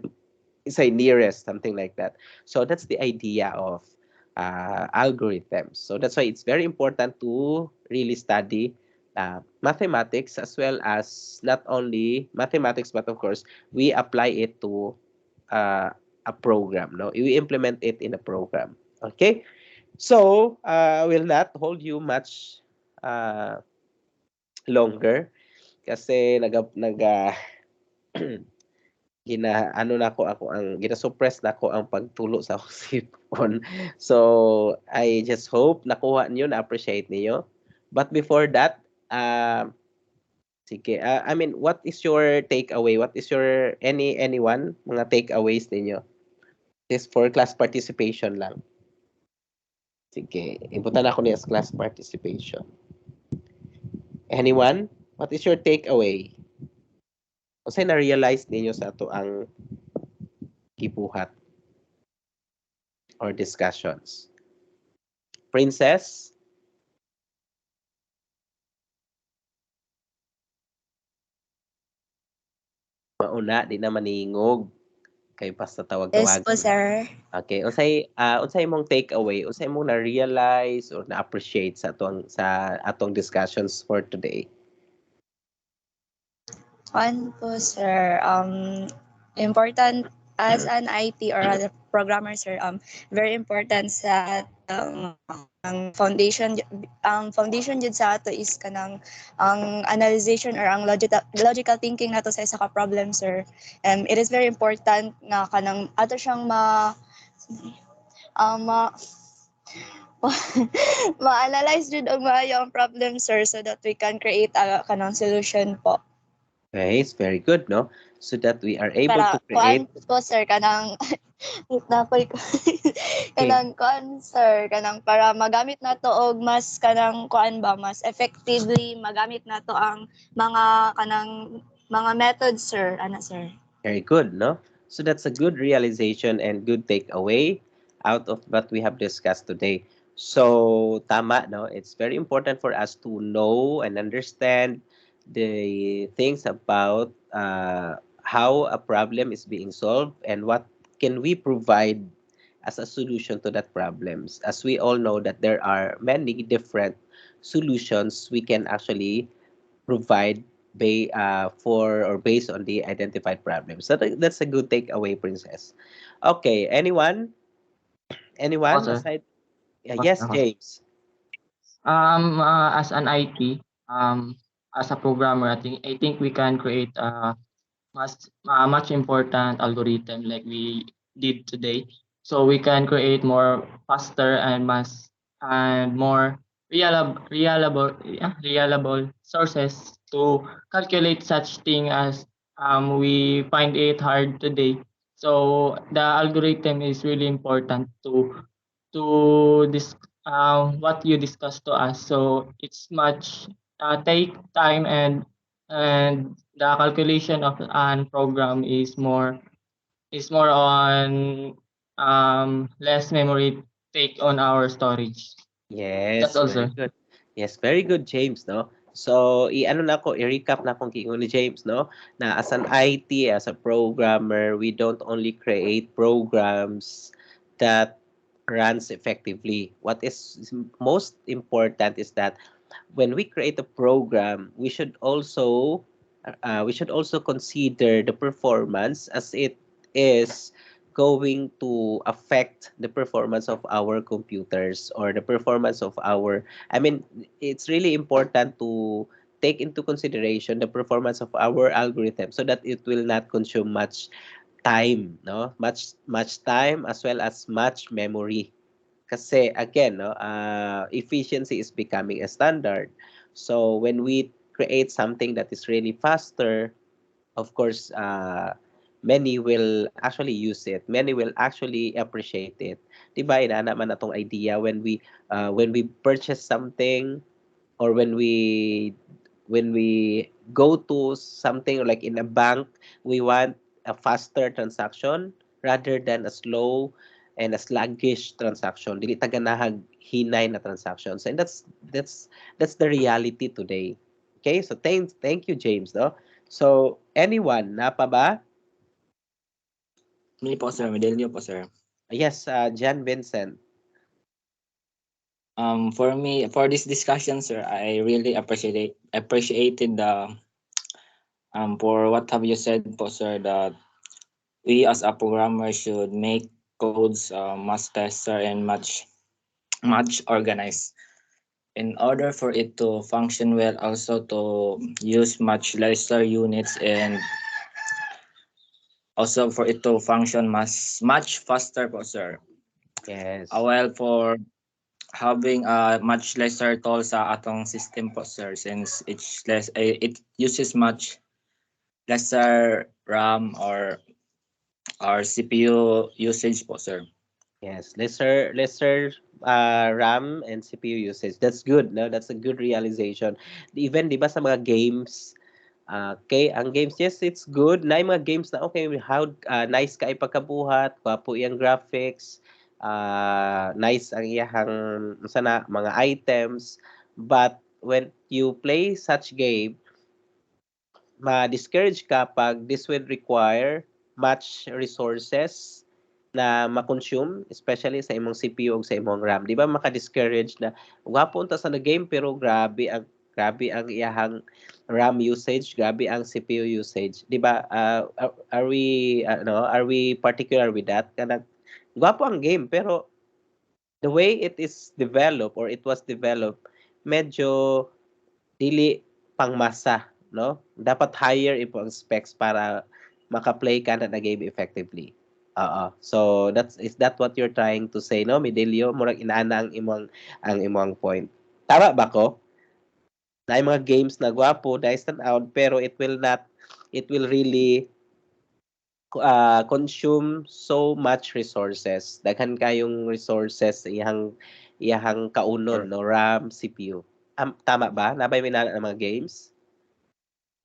nearest, something like that. So that's the idea of algorithms. So that's why it's very important to really study mathematics, as well as not only mathematics, but of course we apply it to uh, a program, no, we implement it in a program. Okay, so I will not hold you much uh, longer, kasi ano na ako ang gina-suppress na ko ang pagtulo sa akong cellphone. So, I just hope nakuha niyo, na-appreciate niyo. But before that, sige, I mean, what is your takeaway? What is your anyone mga takeaways ninyo? This for class participation lang. Sige, ibutan ako ni as class participation. Anyone? What is your takeaway? Kasi na-realize ninyo sa ato ang gibuhat or discussions. Princess? Mauna, di na maningog. Kay basta Yes po, tawag-tawagan. sir. Okay, unsay imong takeaway, unsay imong na-realize or na-appreciate sa atong discussions for today? One po, sir. Important as an IT or as a programmer, sir. Very important sa ang foundation jud sa ato is kanang ang analyzation or ang logical thinking nato sa isa ka problem, sir. It is very important nga kanang ato siyang ma ma-analyze jud og maayo ang problem, sir, so that we can create a kanang solution po. Okay, it's very good, no? So that we are able to Para create. kuan po, sir, kanang napoy ko. Okay, Kanang kuan, sir, kanang para magamit nato og mas kanang kuan ba, mas effectively magamit nato ang mga kanang mga methods, sir, ana, sir. very good, no? So that's a good realization and good takeaway out of what we have discussed today. So, tama, no? It's very important for us to know and understand the things about how a problem is being solved and what can we provide as a solution to that problems. As we all know that there are many different solutions we can actually provide for or based on the identified problems. So that's a good takeaway, Princess. Okay, anyone? Ako, Anyone sir. aside? Yes, Ako. James. As an IT, as a programmer, I think we can create much important algorithm like we did today. So we can create more faster and more reliable sources to calculate such thing as we find it hard today. So the algorithm is really important to this what you discussed to us. So it's much take time and the calculation of an program is more on less memory take on our storage. That's Yes, all, very sir. good. Yes, very good, James, no? So, i-ano na ko, i-recap na kung kiingon ni James, no? Na as an IT, as a programmer, we don't only create programs that runs effectively. What is most important is that when we create a program, we should also consider the performance as it is going to affect the performance of our computers or the performance of our I mean it's really important to take into consideration the performance of our algorithm so that it will not consume much time, no, much time as well as much memory. Kasi again, no, efficiency is becoming a standard. So when we create something that is really faster, of course, many will actually use it. Many will actually appreciate it. Diba, ina naman atong idea when we purchase something or when we go to something like in a bank, we want a faster transaction rather than a slow and a sluggish transaction. Dili ta ganahag hinay na transactions. And that's the reality today. Okay? So thank you, James, no? So anyone na pa ba? Me po, sir. Medelio po, sir. Yes, John Vincent. For me, for this discussion, sir, I really appreciated the for what have you said po, sir, that we as a programmer should make codes much tester and much organized in order for it to function well, also to use much lesser units also for it to function much faster po, sir. Yes. While for having a much lesser toll sa atong system po, sir, since it uses much lesser RAM or CPU usage po, sir. Yes, lesser RAM and CPU usage. That's good, no? That's a good realization. Even 'di ba sa mga games, okay, ang games, yes, it's good. Na yung mga games na okay, how nice ka ipagkabuhat, kwapo yung graphics, nice ang iyahang sana mga items. But when you play such game, ma-discourage ka pag this will require much resources na ma-consume, especially sa imong CPU o sa imong RAM. Di ba maka-discourage na gwapo unta sa na game pero grabe ang iyahang RAM usage, grabe ang CPU usage. Di ba? Are we particular with that? Kanang gwapo ang game pero the way it is developed or it was developed, medyo dili pangmasa, no? Dapat higher ipo ang specs para maka-play ka na game effectively. Oo. So is that what you're trying to say, no? Medelio, murag inaana ang imong point. Tama ba ko? Na yung mga games na gwapo, na stand out, pero it will really consume so much resources. Daghan kayong resources sa iyahang kaunon, Or no? RAM, CPU. Tama ba? Nabay may na mga games?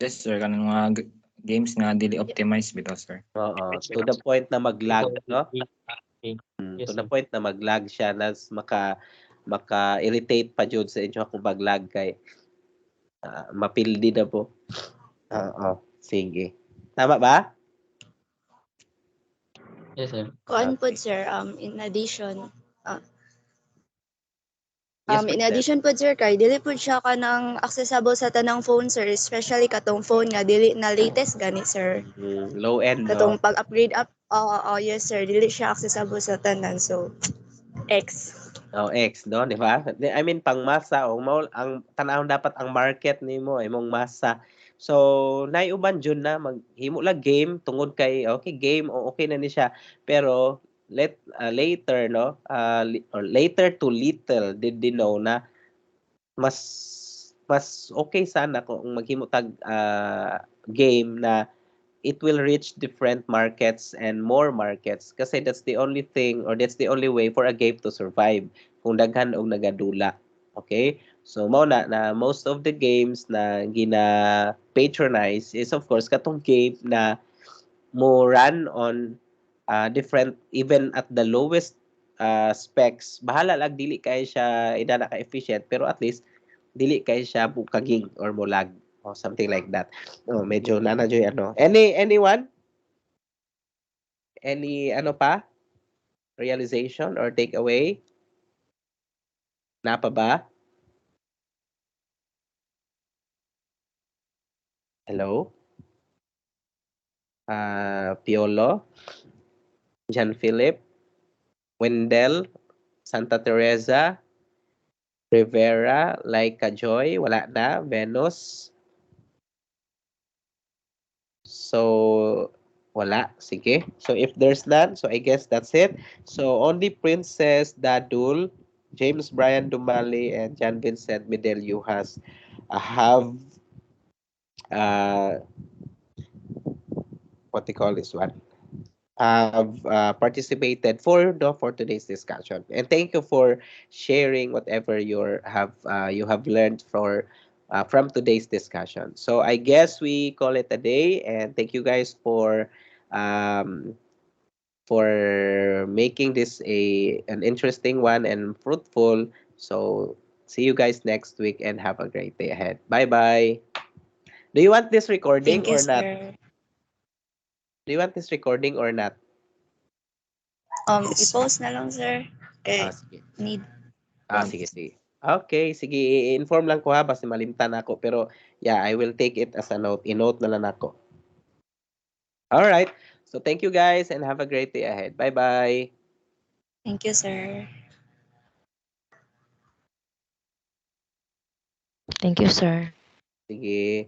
yes, sir, kanang mga games nga dili optimized bitaw, sir. Oo, to the point na mag-lag, no? To Yes, the sir. point na mag-lag siya nas maka-irritate pa jud sa inyo kung mag-lag kay mapildi na po. Oo, sige. Tama ba? Yes, sir. Kuan po Okay. sir, uh, Yes, in Princess. addition po sir kay dili po siya kanang accessible sa tanang phone sir, especially katong phone nga dili na latest gani sir. Low end, Katong no? pag-upgrade up, yes sir, dili siya accessible sa tanan. So, X. Oh, X, no? Di ba? I mean, pang masa, o ang tanawon dapat ang market nimo imong masa. So, naiuban jud na maghimo lang game tungod kay okay game o okay na ni siya. Pero later, no? Or later to little did they know na mas mas okay sana kung maghimo tag game na it will reach different markets and more markets kasi that's the only thing or that's the only way for a game to survive kung daghan og nagadula. Okay? So mao na most of the games na gina patronize is of course katong game na mo run on different even at the lowest specs. Bahala lang dili kay siya ida ka efficient pero at least dili kay siya bukaging or mulag or something like that. Oh, medyo nanajoy ano. Anyone? Any ano pa? Realization or takeaway? Napa ba? Hello? Piolo? John Philip? Wendell? Santa Teresa? Rivera? Laika Joy? Wala na? Venus? So, wala. Sige. So, if there's none, so I guess that's it. So, only Princess Dadul, James Brian Dumali, and John Vincent Medelio have uh, what they call this one have participated for today's discussion, and thank you for sharing whatever you have learned from today's discussion. So I guess we call it a day, and thank you guys um, for making this an interesting one and fruitful. So see you guys next week and have a great day ahead. Bye bye. Do you want this recording Thank you or not? sir. Do you want this recording or not? I-post na lang sir. Kay Sige. need Sige, sige. Okay, sige, i-inform lang ko ha, basta malimtan ako. Pero, yeah, I will take it as a note. I-note na lang ako. Alright. So, thank you guys and have a great day ahead. Bye-bye. Thank you sir. Thank you, sir. Sige.